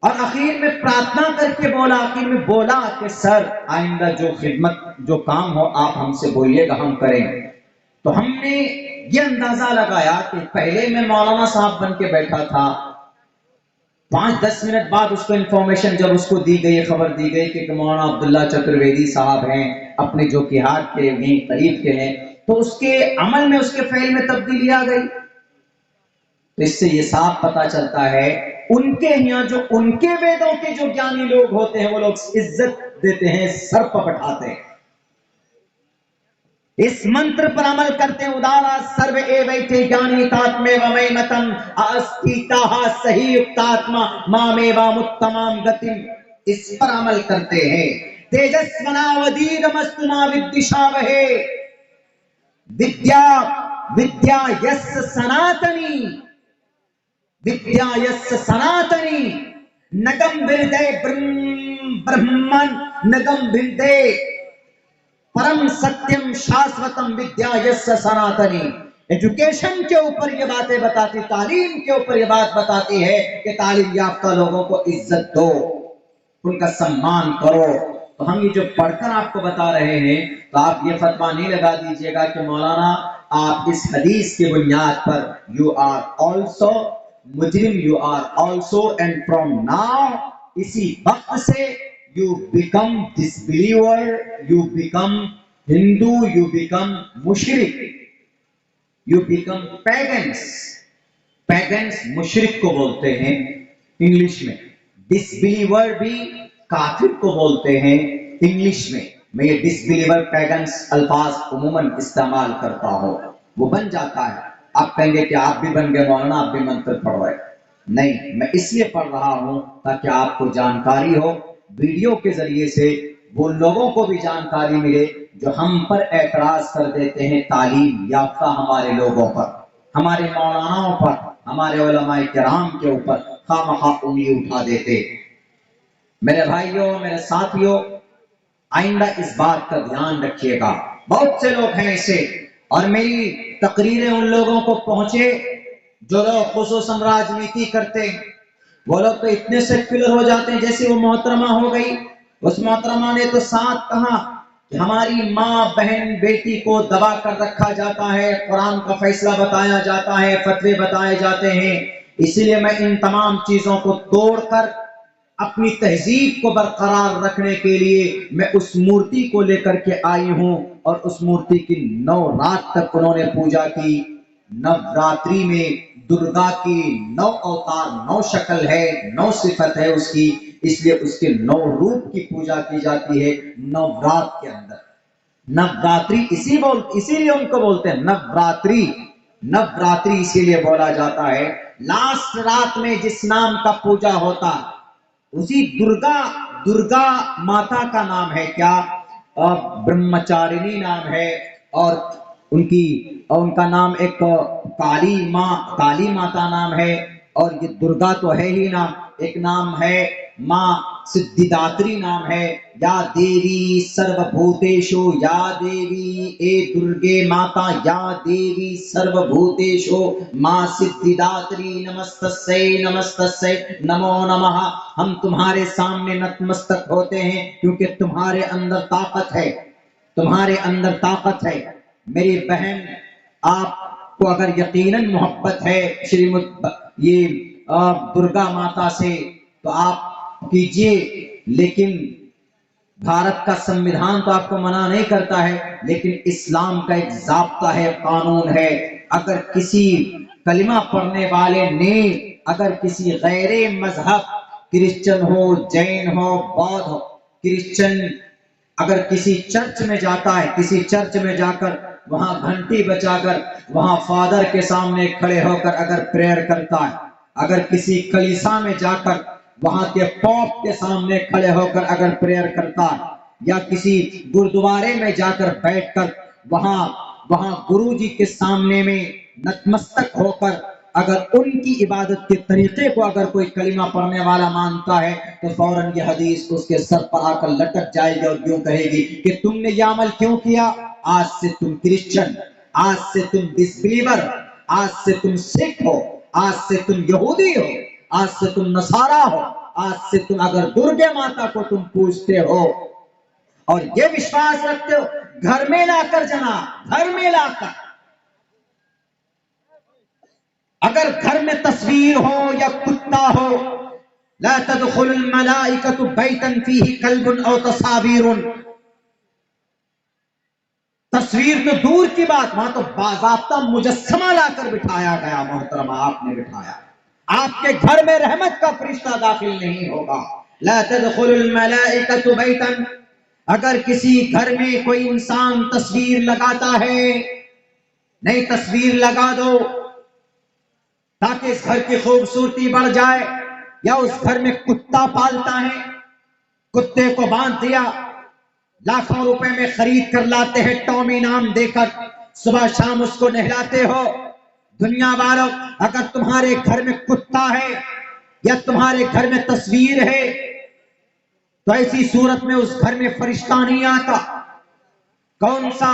और आखिर में प्रार्थना करके बोला, आखिर में बोला कि सर आइंदा जो खिदमत, जो काम हो आप हमसे बोलिएगा, हम करेंगे। तो हमने ये अंदाजा लगाया कि पहले मैं मौलाना साहब बन के बैठा था, 5-10 मिनट बाद उसको इंफॉर्मेशन जब उसको दी गई, खबर दी गई कि मौलाना अब्दुल्ला चतुर्वेदी साहब हैं, अपने जो कि हाथ के भी करीब के हैं, तो उसके अमल में, उसके फेल में तब्दीली आ गई। तो इससे ये साफ पता चलता है उनके यहाँ जो उनके वेदों के जो ज्ञानी लोग होते हैं वो लोग इज्जत देते हैं, सर पर बैठाते हैं, इस मंत्र पर अमल करते हैं। उदारा सर्व एवैते ज्ञानी तात्मेव मयिमतम् आस्थिताः सही युक्तात्मा मामेवामुत्तमां गतिम्। इस पर अमल करते हैं। तेजस्वनावधीतमस्तु मा विद्विषावहे विद्या विद्या यस्य सनातनी, विद्या यस्य सनातनी नगम विरदे ब्रह्मन् नगम विरदे परम सत्यम शाश्वतम विद्या यस्य सनातनी। एजुकेशन के ऊपर ये बातें बताती, तालीम के ऊपर ये बात बताती है कि तालीम याफ्ता लोगों को इज्जत दो। उनका सम्मान करो। तो हम ये जो पढ़कर आपको बता रहे हैं, तो आप ये फतवा नहीं लगा दीजिएगा कि मौलाना आप इस हदीस की बुनियाद पर यू आर ऑल्सो मुजरिम, you are also, and from now इसी वक्त से you become disbeliever, you become Hindu, you become मुशरिक, यू बिकम पैगन्स। पैगन्स मुशरिक को बोलते हैं इंग्लिश में, डिसबिलीवर भी काफिर को बोलते हैं इंग्लिश में। मैं ये डिसबिलीवर पैगन्स अल्फाज उमूमन इस्तेमाल करता हूं, वो बन जाता है। आप कहेंगे कि आप भी बन गए मौलाना, आप भी मंत्र पढ़ रहे। नहीं, मैं इसलिए पढ़ रहा हूं ताकि आपको जानकारी हो, वीडियो के जरिए से वो लोगों को भी जानकारी मिले जो हम पर एतराज कर देते हैं तालीम याफ्ता हमारे लोगों पर, हमारे मौलानाओं पर, हमारे उलमाए किराम के ऊपर खामखा उंगली उठा देते। मेरे भाइयों, मेरे साथियों, आइंदा इस बात का ध्यान रखिएगा। बहुत से लोग हैं ऐसे, और मेरी तकरीरें उन लोगों को पहुंचे जो लोग खुसूसन राजनीति करते हैं। वो लोग तो इतने सेक्युलर हो जाते हैं, जैसे वो मोहतरमा हो गई, उस मोहतरमा ने तो साथ कहा कि हमारी माँ बहन बेटी को दबा कर रखा जाता है, कुरान का फैसला बताया जाता है, फतवे बताए जाते हैं। इसीलिए मैं इन तमाम चीजों को तोड़कर अपनी तहजीब को बरकरार रखने के लिए मैं उस मूर्ति को लेकर के आई हूं, और उस मूर्ति की 9 रात तक उन्होंने पूजा की। नवरात्रि में दुर्गा की 9 अवतार, 9 शक्ल है, 9 सिफत है उसकी, इसलिए उसके 9 रूप की पूजा की जाती है नवरात्र के अंदर। नवरात्रि इसीलिए उनको बोलते हैं नवरात्रि। नवरात्रि इसीलिए बोला जाता है, लास्ट रात में जिस नाम का पूजा होता उसी दुर्गा माता का नाम है क्या? ब्रह्मचारिणी नाम है, और उनका नाम एक काली माता नाम है, और ये दुर्गा तो है ही नाम, एक नाम है माँ सिद्धिदात्री नाम है। या देवी सर्वभूतेषु, या देवी ए दुर्गे माता, या देवी सर्वभूतेषु माँ सिद्धिदात्री, नमस्तस्यै नमस्तस्यै नमो नमः। हम तुम्हारे सामने नतमस्तक होते हैं क्योंकि तुम्हारे अंदर ताकत है, तुम्हारे अंदर ताकत है। मेरी बहन, आपको अगर यकीनन मोहब्बत है ये दुर्गा माता से तो आप कीजिए, लेकिन भारत का संविधान तो आपको मना नहीं करता है, लेकिन इस्लाम का एक ज़ाब्ता है, कानून है। अगर किसी कलिमा पढ़ने वाले ने अगर किसी गैरे मजहब, क्रिश्चियन हो, जैन हो, बौद्ध हो, क्रिश्चियन अगर किसी चर्च में जाता है, किसी चर्च में जाकर वहां घंटी बजाकर वहां फादर के सामने खड़े होकर अगर प्रेयर करता है, अगर किसी कलीसा में जाकर वहां के पॉप के सामने खड़े होकर अगर प्रेयर करता है, या किसी गुरुद्वारे में जाकर बैठकर वहां गुरुजी के सामने में नतमस्तक होकर अगर उनकी इबादत के तरीके को अगर कोई कलिमा पढ़ने वाला मानता है, तो फौरन ये हदीस उसके सर पर आकर लटक जाएगी और यूं कहेगी कि तुमने ये अमल क्यों किया? आज से तुम क्रिश्चियन, आज से तुम डिसबिलीवर, आज से तुम सिख हो, आज से तुम यहूदी हो, आज से तुम नसारा हो, आज से तुम अगर दुर्गे माता को तुम पूजते हो और ये विश्वास रखते हो, घर में लाकर घर में लाकर, अगर घर में तस्वीर हो या कुत्ता हो, ला तदखुलुल मलाइकतु बैतन फीही कल्बुन औ तसावीरुन, तस्वीर तो दूर की बात, वहां तो बाज़ाब्ता मुजस्समा लाकर बिठाया गया। मोहतरमा, आपने बिठाया, आपके घर में रहमत का फरिश्ता दाखिल नहीं होगा। ला तदखुलुल मलाइकतु बैतन, अगर किसी घर में कोई इंसान तस्वीर लगाता है, नई तस्वीर लगा दो ताकि इस घर की खूबसूरती बढ़ जाए, या उस घर में कुत्ता पालता है, कुत्ते को बांध दिया, लाखों रुपए में खरीद कर लाते हैं टॉमी नाम देकर, सुबह शाम उसको नहलाते हो। दुनिया वालों, अगर तुम्हारे घर में कुत्ता है या तुम्हारे घर में तस्वीर है, तो ऐसी सूरत में उस घर में फरिश्ता नहीं आता। कौन सा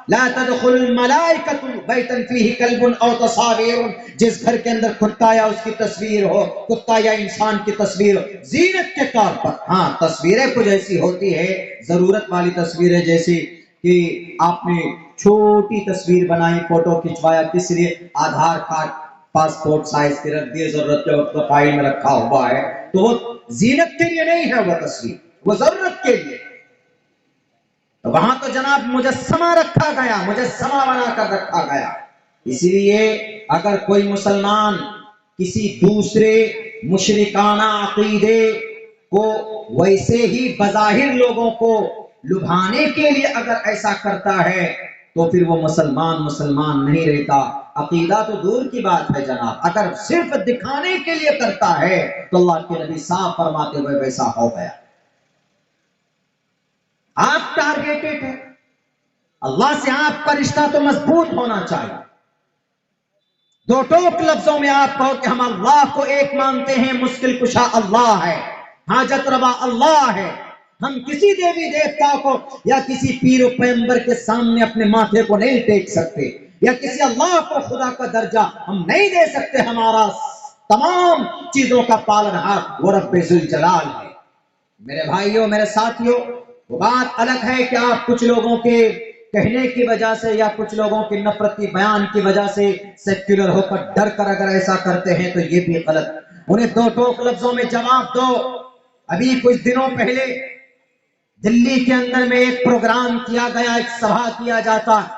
ला तदखुलुल मलाइकतु बैतन फीही कल्बुन औ तसावीरुन, जिस घर के अंदर कुत्ता या उसकी तस्वीर हो, कुत्ता या इंसान की तस्वीर हो, जीनत के तौर पर। हाँ, तस्वीरें कुछ ऐसी होती है, जरूरत वाली तस्वीरें, जैसी कि आपने छोटी तस्वीर बनाई, फोटो खिंचवाया, किस लिए? आधार कार्ड, पासपोर्ट साइज के रख दिए, जरूरत के वक्त फाइल में रखा हुआ है, तो वो जीनत के लिए नहीं है, वो तस्वीर वो जरूरत के लिए। तो वहां तो जनाब मुजस्समा रखा गया, मुजस्समा बनाकर रखा गया। इसलिए अगर कोई मुसलमान किसी दूसरे मुशरिकाना अकीदे को वैसे ही बज़ाहिर लोगों को लुभाने के लिए अगर ऐसा करता है, तो फिर वो मुसलमान मुसलमान नहीं रहता। अकीदा तो दूर की बात है जनाब, अगर सिर्फ दिखाने के लिए करता है तो अल्लाह के नबी साफ फरमाते हुए वैसा हो गया। आप टारगेटेड है, अल्लाह से आपका रिश्ता तो मजबूत होना चाहिए। दो टोक लफ्जों में आप कहो कि हम अल्लाह को एक मानते हैं, मुश्किल कुशा अल्लाह है, हाजत रवा अल्लाह है। हम किसी देवी देवता को या किसी पीर पैगंबर के सामने अपने माथे को नहीं टेक सकते, या किसी अल्लाह को खुदा का दर्जा हम नहीं दे सकते। हमारा तमाम चीजों का पालनहार वो रब्बे जुल जलाल है। मेरे भाइयों, मेरे साथियों, वो बात अलग है कि आप कुछ लोगों के कहने की वजह से या कुछ लोगों के नफरती बयान की वजह से सेक्युलर होकर डर कर अगर ऐसा करते हैं तो ये भी गलत। उन्हें दो टोक लफ्जों में जवाब दो। अभी कुछ दिनों पहले दिल्ली के अंदर में एक प्रोग्राम किया गया, एक सभा किया जाता,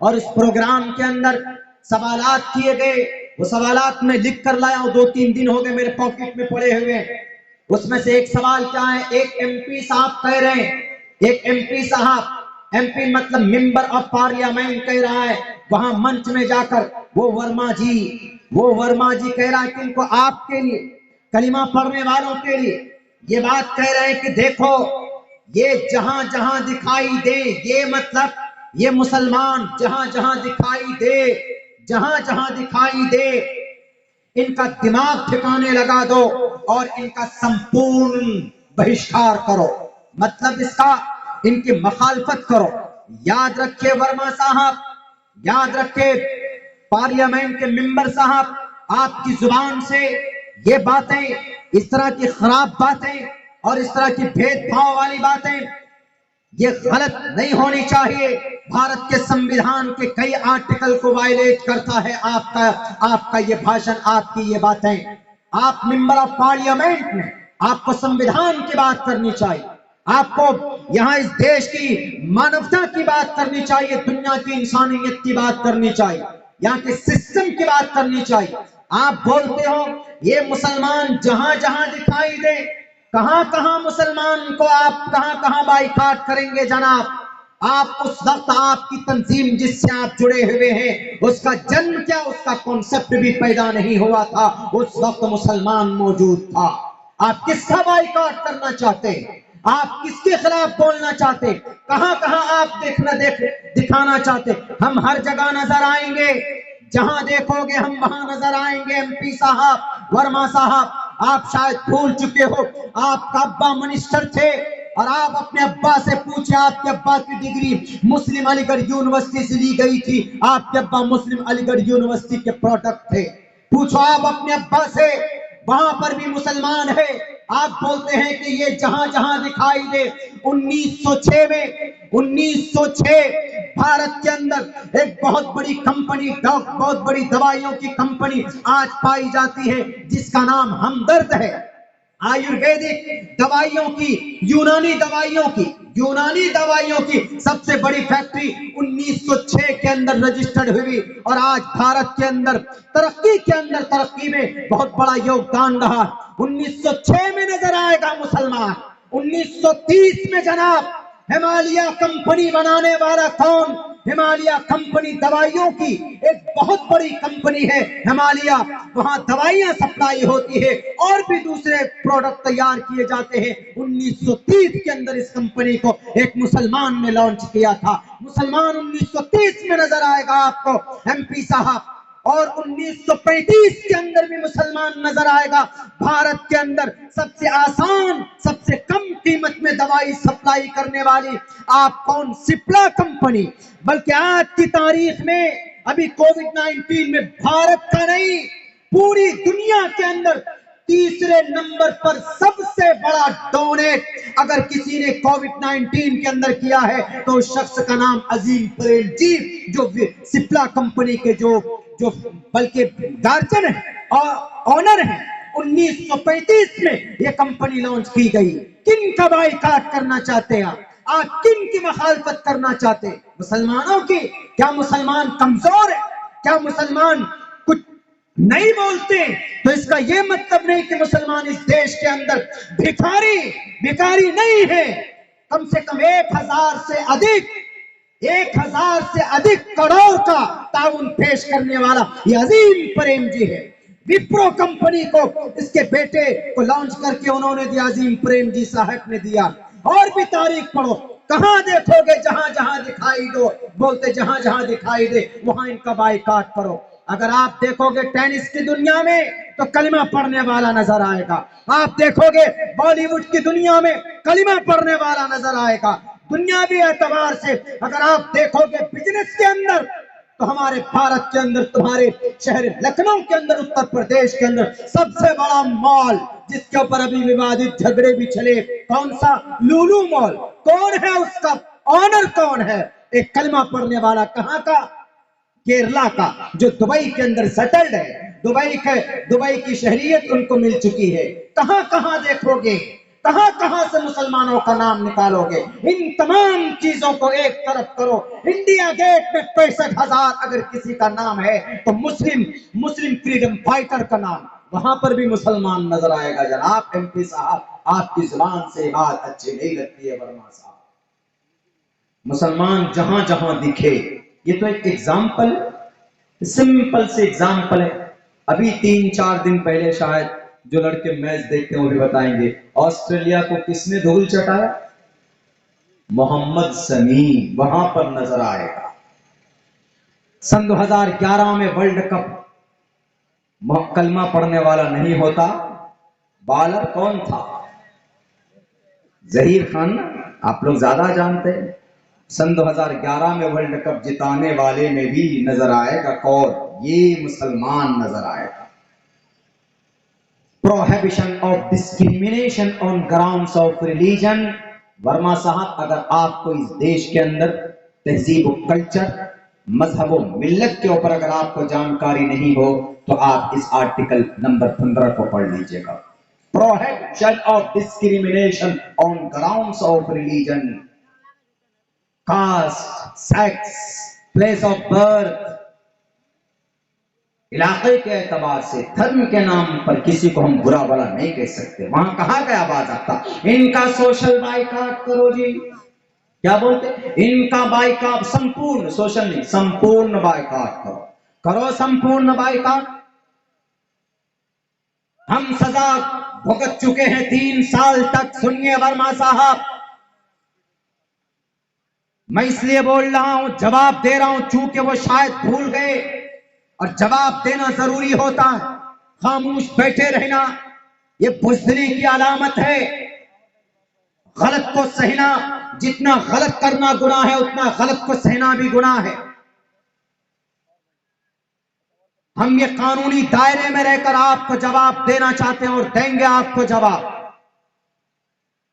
और इस प्रोग्राम के अंदर सवालात किए गए। वो सवालात में लिख कर लाया, 2-3 दिन हो गए मेरे पॉकेट में पड़े हुए। उसमें से एक सवाल क्या है, एक एमपी साहब कह रहे हैं, एक एमपी साहब, एमपी मतलब मेंबर ऑफ पार्लियामेंट कह रहा है, वहां मंच में जाकर वो वर्मा जी कह रहा है कि इनको आपके लिए, कलिमा पढ़ने वालों के लिए ये बात कह रहे हैं कि देखो, ये जहां जहां दिखाई दे, ये मतलब ये मुसलमान जहां जहां दिखाई दे इनका दिमाग ठिकाने लगा दो और इनका संपूर्ण बहिष्कार करो, मतलब इसका इनकी मखालफत करो। याद रखिए वर्मा साहब, याद रखिए पार्लियामेंट के मेंबर साहब, आपकी जुबान से ये बातें, इस तरह की खराब बातें और इस तरह की भेदभाव वाली बातें ये गलत नहीं होनी चाहिए। भारत के संविधान के कई आर्टिकल को वायलेट करता है आपका ये भाषण, आपकी ये बातें। आप मेंबर ऑफ पार्लियामेंट में आपको संविधान की बात करनी चाहिए, आपको यहाँ इस देश की मानवता की बात करनी चाहिए, दुनिया की इंसानियत की बात करनी चाहिए, यहाँ के सिस्टम की बात करनी चाहिए। आप बोलते हो ये मुसलमान जहां जहां दिखाई दे, कहां कहां मुसलमान को आप कहां कहां बाइकाट करेंगे जनाब? आप उस वक्त आपकी तंजीम जिससे आप जुड़े हुए हैं उसका जन्म क्या, उसका कॉन्सेप्ट भी पैदा नहीं हुआ था, उस वक्त मुसलमान मौजूद था। आप किसका बाइकाट करना चाहते हैं? आप किसके खिलाफ बोलना चाहते? कहां कहां आप दिखाना चाहते? हम हर जगह नजर आएंगे, जहां देखोगे हम वहां नजर आएंगे। एमपी साहब, वर्मा साहब, आप शायद भूल चुके हो, आपका अब्बा मिनिस्टर थे और आप अपने अब्बा से पूछे, आपके अब्बा की डिग्री मुस्लिम अलीगढ़ यूनिवर्सिटी से ली गई थी, आपके अब्बा मुस्लिम अलीगढ़ यूनिवर्सिटी के प्रोडक्ट थे। पूछो आप अपने अब्बा से, वहां पर भी मुसलमान है। आप बोलते हैं कि ये जहां जहां दिखाई दे। 1906 भारत के अंदर एक बहुत बड़ी कंपनी, बहुत बड़ी दवाइयों की कंपनी आज पाई जाती है जिसका नाम हमदर्द है। आयुर्वेदिक दवाइयों की, यूनानी दवाइयों की सबसे बड़ी फैक्ट्री 1906 के अंदर रजिस्टर्ड हुई और आज भारत के अंदर तरक्की में बहुत बड़ा योगदान रहा। 1906 में नजर आएगा मुसलमान। 1930 में जनाब हिमालय कंपनी बनाने वाला कौन? हिमालय कंपनी दवाइयों की एक बहुत बड़ी कंपनी है हिमालय, वहां दवाइयां सप्लाई होती है और भी दूसरे प्रोडक्ट तैयार किए जाते हैं। 1930 के अंदर इस कंपनी को एक मुसलमान ने लॉन्च किया था। मुसलमान 1930 में नजर आएगा आपको एमपी साहब, और 1935 के अंदर भी मुसलमान नजर आएगा। भारत के अंदर सबसे आसान, सबसे कम कीमत में दवाई सप्लाई करने वाली आप कौन, सिप्ला कंपनी। बल्कि आज की तारीख में अभी कोविड-19 में भारत का नहीं, पूरी दुनिया के अंदर तीसरे नंबर पर सबसे बड़ा डोनेट अगर किसी ने कोविड-19 के अंदर किया है तो उस शख्स का नाम अजीम प्रेम जी, जो सिप्ला कंपनी के जो बल्कि गार्जियन है और ऑनर है। 1935 में यह कंपनी लॉन्च की गई। किन का बाइकाट करना चाहते हैं आप किन की मुखालफत करना चाहते हैं? मुसलमानों की। क्या मुसलमान कमजोर है? क्या मुसलमान कुछ नहीं बोलते? तो इसका यह मतलब नहीं कि मुसलमान इस देश के अंदर भिखारी नहीं है। कम से कम 1000 से अधिक करोड़ का ताउन पेश करने वाला ये अजीम प्रेम जी है। विप्रो कंपनी को इसके बेटे को लॉन्च करके उन्होंने दिया, अजीम प्रेम जी साहब ने दिया। और भी तारीख पढ़ो, कहां देखोगे जहां जहां दिखाई दो, बोलते जहां जहां दिखाई दे वहां इनका बाइकाट करो। अगर आप देखोगे टेनिस की दुनिया में तो कलिमा पढ़ने वाला नजर आएगा। आप देखोगे बॉलीवुड की दुनिया में कलिमा पढ़ने वाला नजर आएगा। दुनियावी एतबार से अगर आप देखोगे बिजनेस के अंदर तो हमारे भारत के अंदर, तुम्हारे शहर लखनऊ के अंदर, उत्तर प्रदेश के अंदर सबसे बड़ा मॉल जिसके ऊपर अभी विवादित झगड़े भी चले, कौन सा? लुलु मॉल। कौन है उसका ऑनर? कौन है? एक कलमा पढ़ने वाला। कहां का? केरला का, जो दुबई के अंदर सेटल्ड है। दुबई की शहरियत उनको मिल चुकी है। कहां कहां देखोगे, कहां कहां से मुसलमानों का नाम निकालोगे? इन तमाम चीजों को एक तरफ करो। इंडिया गेट में 65,000 अगर किसी का नाम है तो मुस्लिम फ्रीडम फाइटर का नाम, वहां पर भी मुसलमान नजर आएगा। जनाब एमपी साहब, आपकी जुबान से बात अच्छी नहीं लगती है वर्मा साहब। मुसलमान जहां जहां दिखे, ये तो एक एग्जाम्पल, सिंपल से एग्जाम्पल है। अभी 3-4 दिन पहले शायद जो लड़के मैच देखते हैं वो भी बताएंगे, ऑस्ट्रेलिया को किसने धूल चटाया? मोहम्मद शमी, वहां पर नजर आएगा। सन 2011 में वर्ल्ड कप कलमा पढ़ने वाला नहीं होता। बॉलर कौन था? जहीर खान, आप लोग ज्यादा जानते हैं। सन 2011 में वर्ल्ड कप जिताने वाले में भी नजर आएगा कौन? ये मुसलमान नजर आएगा। Prohibition of discrimination on grounds of religion. Verma साहब, अगर आपको इस देश के अंदर तहजीब और कल्चर, मजहब और मिल्लत के ऊपर अगर आपको जानकारी नहीं हो तो आप इस आर्टिकल नंबर 15 को पढ़ लीजिएगा। Prohibition of discrimination on grounds of religion, caste, sex, place of birth, इलाके के एतबार से, धर्म के नाम पर किसी को हम बुरा भला नहीं कह सकते। वहां कहा गया बाज़ाब्ता, इनका सोशल बाइकाट करो जी। क्या बोलते? इनका बाइकाट, संपूर्ण, सोशल नहीं, संपूर्ण बाइकाट करो संपूर्ण बाइकाट। हम सजा भुगत चुके हैं 3 साल तक। सुनिए वर्मा साहब, मैं इसलिए बोल रहा हूं, जवाब दे रहा हूं, चूंकि वो शायद भूल गए और जवाब देना जरूरी होता है। खामोश बैठे रहना ये बुज़दिली की अलामत है। गलत को सहना, जितना गलत करना गुनाह है उतना गलत को सहना भी गुनाह है। हम ये कानूनी दायरे में रहकर आपको जवाब देना चाहते हैं और देंगे आपको जवाब।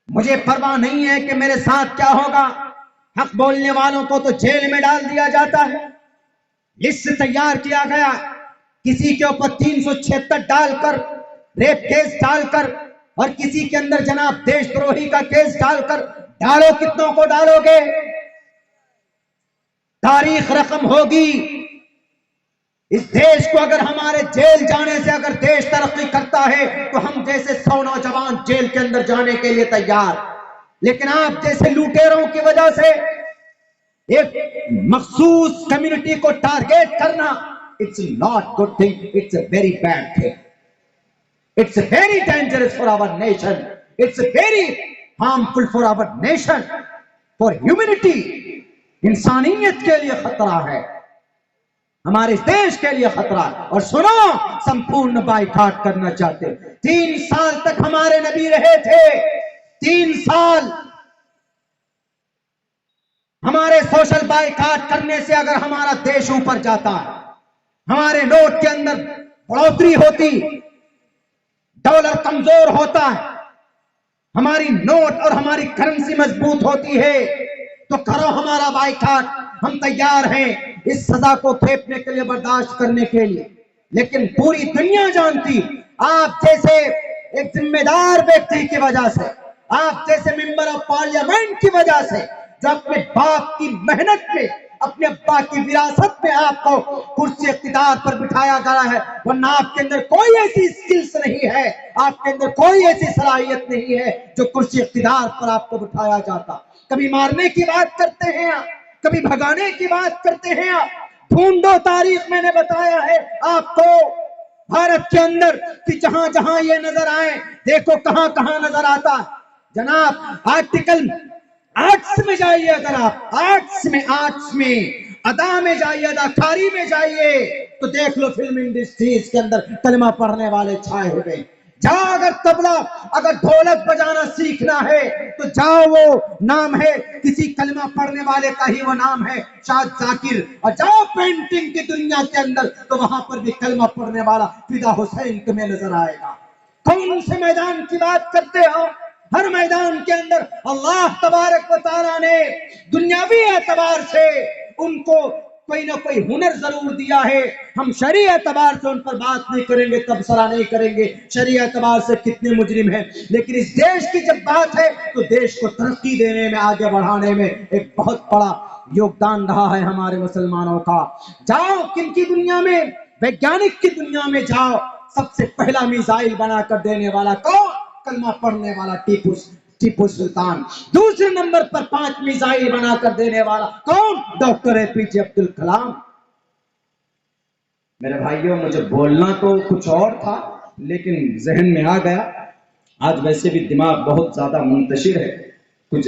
मुझे परवाह नहीं है कि मेरे साथ क्या होगा। हक बोलने वालों को तो जेल में डाल दिया जाता है। लिस्ट तैयार किया गया, किसी के ऊपर 376 डालकर, रेप केस डालकर, और किसी के अंदर जनाब देशद्रोही का केस डालकर, डालो कितनों को डालोगे? तारीख रकम होगी। इस देश को अगर हमारे जेल जाने से अगर देश तरक्की करता है तो हम जैसे 100 नौजवान जेल के अंदर जाने के लिए तैयार। लेकिन आप जैसे लुटेरों की वजह से एक मखसूस कम्युनिटी को टारगेट करना, it's not good thing, it's a very bad thing, it's very dangerous for our nation, it's very harmful for our nation, for humanity. इंसानियत के लिए खतरा है, हमारे देश के लिए खतरा है। और सुनो, संपूर्ण बाइकाट करना चाहते। 3 साल तक हमारे नबी रहे थे, 3 साल हमारे सोशल बाइकाट करने से अगर हमारा देश ऊपर जाता है, हमारे नोट के अंदर बढ़ोतरी होती, डॉलर कमजोर होता है, हमारी नोट और हमारी करेंसी मजबूत होती है, तो करो हमारा बाइकाट, हम तैयार हैं इस सजा को खेपने के लिए, बर्दाश्त करने के लिए। लेकिन पूरी दुनिया जानती, आप जैसे एक जिम्मेदार व्यक्ति की वजह से, आप जैसे मेंबर ऑफ पार्लियामेंट की वजह से, जो अपने बाप की मेहनत में, अपने अब्बा की विरासत में आपको कुर्सी इख्तिदार पर बिठाया गया है, वरना आपके अंदर कोई ऐसी स्किल्स नहीं है, आपके अंदर कोई ऐसी सलाहियत नहीं है जो कुर्सी इख्तिदार पर आपको बिठाया जाता। कभी मारने की बात करते हैं आप, कभी भगाने की बात करते हैं आप। ढूंढो तारीख, मैंने बताया है आपको भारत के अंदर कि जहां जहां ये नजर आए, देखो कहां कहां नजर आता। जनाब आर्टिकल आर्ट्स में जाइए, अगर आप आर्ट्स में अदा में जाइए, अदाकारी में जाइए, तो देख लो फिल्म इंडस्ट्रीज के अंदर कलमा पढ़ने वाले छाए हुए। जाओ, अगर तबला, अगर ढोलक बजाना सीखना है तो जाओ, वो नाम है किसी कलमा पढ़ने वाले का ही वो नाम है, शाद जाकिर। और जाओ पेंटिंग की दुनिया के अंदर, तो वहां पर भी कलमा पढ़ने वाला फिदा हुसैन तुम्हें नजर आएगा। कौन से मैदान की बात करते हो? हर मैदान के अंदर अल्लाह तबारक व तआला ने दुनियावी एतबार से उनको कोई ना कोई हुनर जरूर दिया है। हम शरई एतबार से उन पर बात नहीं करेंगे, तबसरा नहीं करेंगे शरई एतबार से कितने मुजरिम हैं, लेकिन इस देश की जब बात है तो देश को तरक्की देने में, आगे बढ़ाने में एक बहुत बड़ा योगदान रहा है हमारे मुसलमानों का। जाओ किनकी दुनिया में, वैज्ञानिक की दुनिया में जाओ, सबसे पहला मिसाइल बनाकर देने वाला कौन? कलमा पढ़ने वाला टीपू सुल्तान। दूसरे नंबर पर 5 मिसाइल बनाकर देने वाला कौन? Doctor APJ Abdul Kalam. मेरे भाइयों, मुझे बोलना तो कुछ और था, लेकिन जहन में आ गया। आज वैसे भी दिमाग बहुत ज्यादा मुंतशिर है, कुछ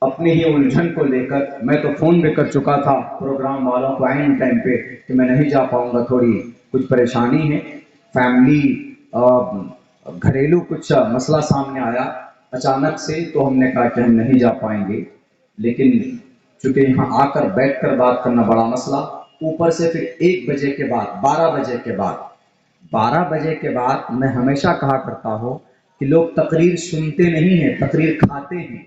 अपनी ही उलझन को लेकर। मैं तो फोन भी कर चुका था प्रोग्राम वालों को आइन टाइम पे कि मैं नहीं जा पाऊंगा, थोड़ी कुछ परेशानी है, फैमिली घरेलू कुछ मसला सामने आया अचानक से, तो हमने कहा कि हम नहीं जा पाएंगे। लेकिन चूंकि यहाँ आकर बैठकर बात करना बड़ा मसला, ऊपर से फिर 1 बजे के बाद, 12 बजे के बाद, 12 बजे के बाद मैं हमेशा कहा करता हूँ कि लोग तकरीर सुनते नहीं हैं, तकरीर खाते हैं।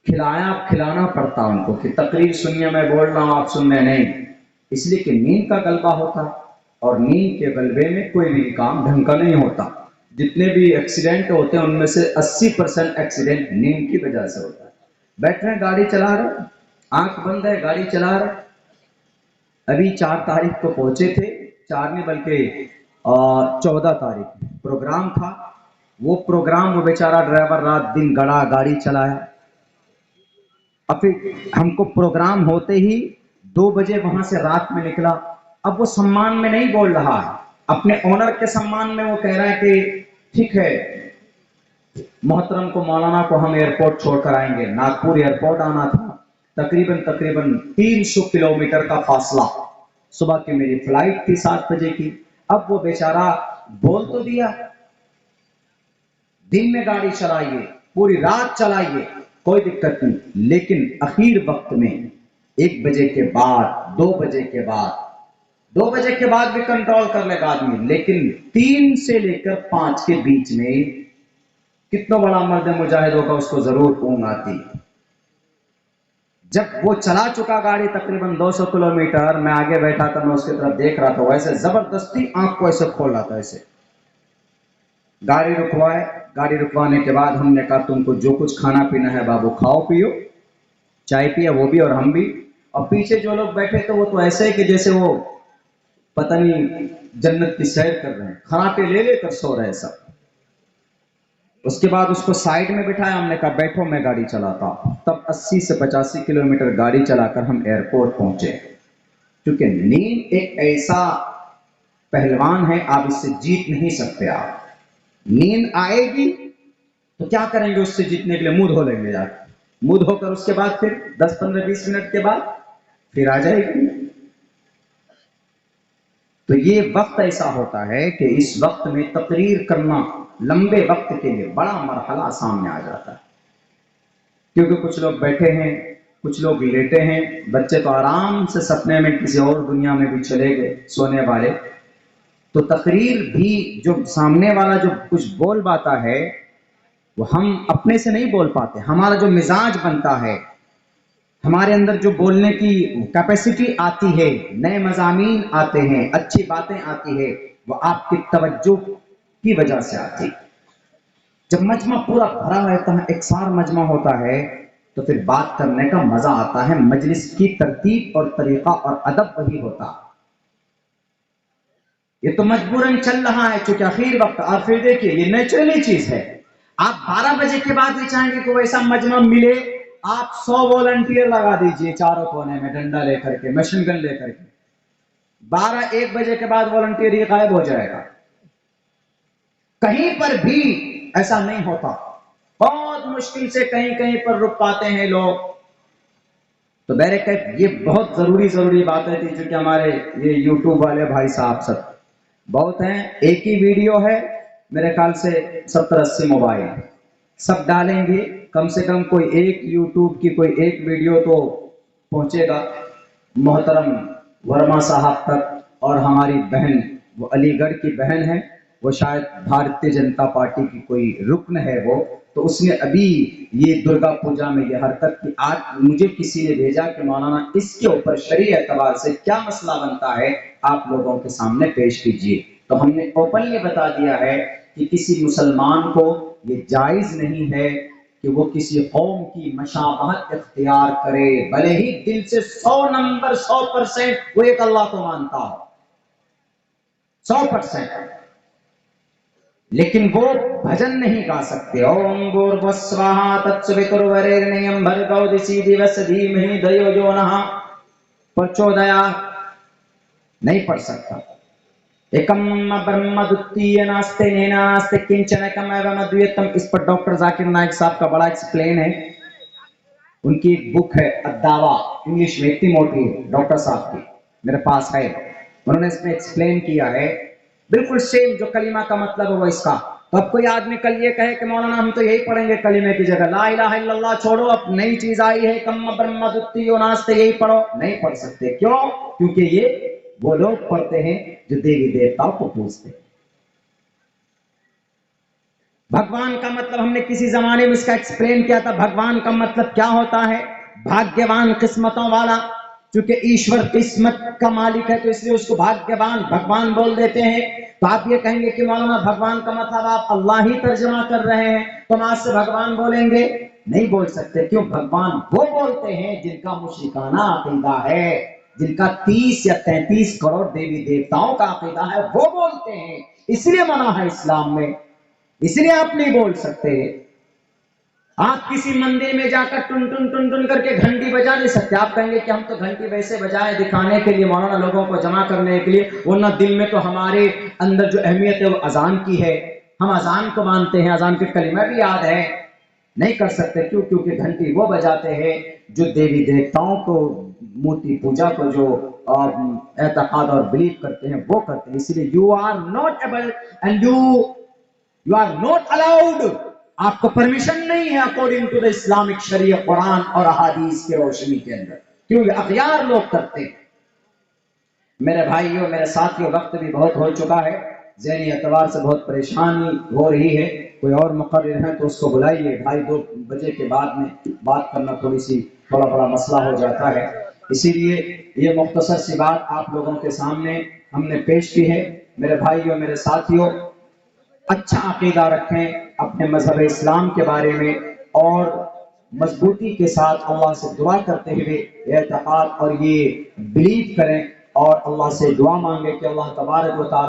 खिलाना पड़ता उनको कि तकरीर सुनिए, मैं बोल रहा हूँ आप सुनने नहीं, इसलिए कि नींद का गलबा होता है, और नींद के गलबे में कोई भी काम ढंग का नहीं होता। जितने भी एक्सीडेंट होते हैं उनमें से 80% एक्सीडेंट नींद की वजह से होता है। बैठ रहे गाड़ी चला रहे, आंख बंद है, गाड़ी चला रहे। अभी 4 तारीख को पहुंचे थे, 4 नहीं बल्कि 14 तारीख प्रोग्राम था। वो प्रोग्राम, वो बेचारा ड्राइवर रात दिन गड़ा, गाड़ी चलाया। अब फिर हमको प्रोग्राम होते ही 2 बजे वहां से रात में निकला। अब वो सम्मान में नहीं बोल रहा है, अपने ऑनर के सम्मान में वो कह रहा है कि ठीक है, मोहतरम को, मौलाना को हम एयरपोर्ट छोड़कर आएंगे। नागपुर एयरपोर्ट आना था, तकरीबन 300 किलोमीटर का फासला। सुबह की मेरी फ्लाइट थी 7 बजे की। अब वो बेचारा बोल तो दिया, दिन में गाड़ी चलाइए, पूरी रात चलाइए, कोई दिक्कत नहीं, लेकिन आखिर वक्त में 1 बजे के बाद, 2 बजे के बाद, 2 बजे के बाद भी कंट्रोल कर लेगा आदमी, लेकिन 3 से लेकर 5 के बीच में कितना बड़ा मर्द मुजाहिद होगा, उसको जरूर ऊंघ आती। जब वो चला चुका गाड़ी तकरीबन 200 किलोमीटर, मैं आगे बैठा था, मैं उसकी तरफ देख रहा था, वैसे जबरदस्ती आंख को ऐसे खोल रहा था, ऐसे। गाड़ी रुकवाए, गाड़ी रुकवाने के बाद हमने कहा तुमको जो कुछ खाना पीना है बाबू खाओ पियो, चाय पिया वो भी और हम भी। और पीछे जो लोग बैठे थे वो तो ऐसे है कि जैसे वो पता नहीं जन्नत की सैर कर रहे हैं, खराटे ले लेकर सो रहे सब। उसके बाद उसको साइड में बिठाया, हमने कहा बैठो मैं गाड़ी चलाता। तब 80 से 85 किलोमीटर गाड़ी चलाकर हम एयरपोर्ट पहुंचे। क्योंकि नींद एक ऐसा पहलवान है, आप इससे जीत नहीं सकते। आप नींद आएगी तो क्या करेंगे, उससे जीतने के लिए मुंह धो लेंगे जाकर, मुंह धोकर उसके बाद फिर 10, 15, 20 मिनट के बाद फिर आ जाएगी। तो ये वक्त ऐसा होता है कि इस वक्त में तकरीर करना लंबे वक्त के लिए बड़ा मरहला सामने आ जाता है, क्योंकि कुछ लोग बैठे हैं, कुछ लोग लेटे हैं, बच्चे तो आराम से सपने में किसी और दुनिया में भी चले गए सोने वाले। तो तकरीर भी जो सामने वाला जो कुछ बोल पाता है वो हम अपने से नहीं बोल पाते। हमारा जो मिजाज बनता है, हमारे अंदर जो बोलने की कैपेसिटी आती है, नए मज़ामीन आते हैं, अच्छी बातें आती है, वो आपकी तवज्जो की वजह से आती है। जब मजमा पूरा भरा रहता है, एक सार मजमा होता है, तो फिर बात करने का मजा आता है। मजलिस की तरतीब और तरीका और अदब वही होता। ये तो मजबूरन चल रहा है क्योंकि आखिर वक्त। और फिर देखिए ये नेचुरली चीज है। आप 12 बजे के बाद भी चाहेंगे कि वैसा मजमा मिले, आप 100 वॉलंटियर लगा दीजिए चारों कोने में डंडा लेकर के, मशीन गन लेकर के। 12-1 बजे के बाद वॉलंटियर ये गायब हो जाएगा। कहीं पर भी ऐसा नहीं होता। बहुत मुश्किल से कहीं कहीं पर रुक पाते हैं लोग। तो बहरकैफ ये बहुत जरूरी बातें थी, जो कि हमारे ये यूट्यूब वाले भाई साहब सब बहुत हैं। एक ही वीडियो है, मेरे ख्याल से 70-80 मोबाइल सब डालेंगे, कम से कम कोई एक यूट्यूब की कोई एक वीडियो तो पहुंचेगा मोहतरम वर्मा साहब तक। और हमारी बहन, वो अलीगढ़ की बहन है, वो शायद भारतीय जनता पार्टी की कोई रुकन है वो, तो उसने अभी ये दुर्गा पूजा में ये हरकत की। आज मुझे किसी ने भेजा कि मौलाना इसके ऊपर शरई एतबार से क्या मसला बनता है, आप लोगों के सामने पेश कीजिए। तो हमने ओपनली बता दिया है कि किसी मुसलमान को ये जायज नहीं है कि वो किसी कौम की मशाबहत इख्तियार करे, भले ही दिल से 100% वो एक अल्लाह को मानता हो, 100%, लेकिन वो भजन नहीं गा सकते। ओम भूर्भुवस्सुवः तत्सवितुर्वरेण्यं भर्गो दिवस धीमहि धियो यो नः प्रचोदयात् नहीं पढ़ सकता। एकम ब्रह्म द्वितीय नास्ते नेनास्ते किंचन एकमेव अद्वितीयम्। इस पर डॉक्टर जाकिर नाइक साहब का बड़ा एक्सप्लेन है। उनकी एक बुक है अद्दावा, इंग्लिश में, इतनी मोटी है, डॉक्टर साहब की मेरे पास है। उन्होंने इसमें एक्सप्लेन किया है बिल्कुल सेम जो कलीमा का मतलब है वो इसका। तो अब कोई आदमी कल ये कहे कि मौलाना हम तो यही पढ़ेंगे कलीमे की जगह, ला इलाहा इल्लल्लाह छोड़ो, अब नई चीज आई है कम ब्रह्म द्वितीयो नास्ते, यही पढ़ो, नहीं पढ़ सकते। क्यों? क्योंकि ये वो लोग पढ़ते हैं जो देवी देवताओं को पूजते हैं। भगवान का मतलब हमने किसी जमाने में इसका एक्सप्लेन किया था। भगवान का मतलब क्या होता है? भाग्यवान, किस्मतों वाला। क्योंकि ईश्वर किस्मत का मालिक है तो इसलिए उसको भाग्यवान भगवान बोल देते हैं। तो आप ये कहेंगे कि मौलाना भगवान का मतलब आप अल्लाह ही तर्जमा कर रहे हैं, तो हम आज से भगवान बोलेंगे? नहीं बोल सकते। क्यों? भगवान वो बोलते हैं जिनका मुशरिकाना अकीदा है, जिनका 30 या 33 करोड़ देवी देवताओं का अकीदा है, वो बोलते हैं। इसलिए मना है इस्लाम में, इसलिए आप नहीं बोल सकते। आप किसी मंदिर में जाकर टुन टुन टुन टुन करके घंटी बजा नहीं सकते। आप कहेंगे कि हम तो घंटी वैसे बजाए दिखाने के लिए मौलाना, लोगों को जमा करने के लिए, वरना दिल में तो हमारे अंदर जो अहमियत है वो अजान की है, हम अजान को मानते हैं, अजान के कलिमा भी याद है। नहीं कर सकते। क्यों? क्योंकि घंटी वो बजाते हैं जो देवी देवताओं को, मूर्ति पूजा को जो एतकाद और बिलीव करते हैं वो करते हैं। इसलिए you are not able and you are not allowed, आपको परमिशन नहीं है अकॉर्डिंग टू द इस्लामिक शरीयत, कुरान और अहादीस की रोशनी के अंदर। क्यों? ये अखियार लोग करते हैं। मेरे भाइयों, मेरे साथियों, वक्त भी बहुत हो चुका है, ज़हनी एतबार से बहुत परेशानी हो रही है। कोई और मुक़र्रिर है तो उसको बुलाइए। 2:30 बजे के बाद में बात करना थोड़ा बड़ा मसला हो जाता है। इसीलिए ये मुख्तसर सी बात आप लोगों के सामने हमने पेश की है। मेरे भाइयों, मेरे साथियों, अच्छा अकीदा रखें अपने मजहब इस्लाम के बारे में और मजबूती के साथ अल्लाह से दुआ करते हुए एतकाद और ये बिलीव करें और अल्लाह से दुआ मांगे कि अल्लाह तबारक व तआला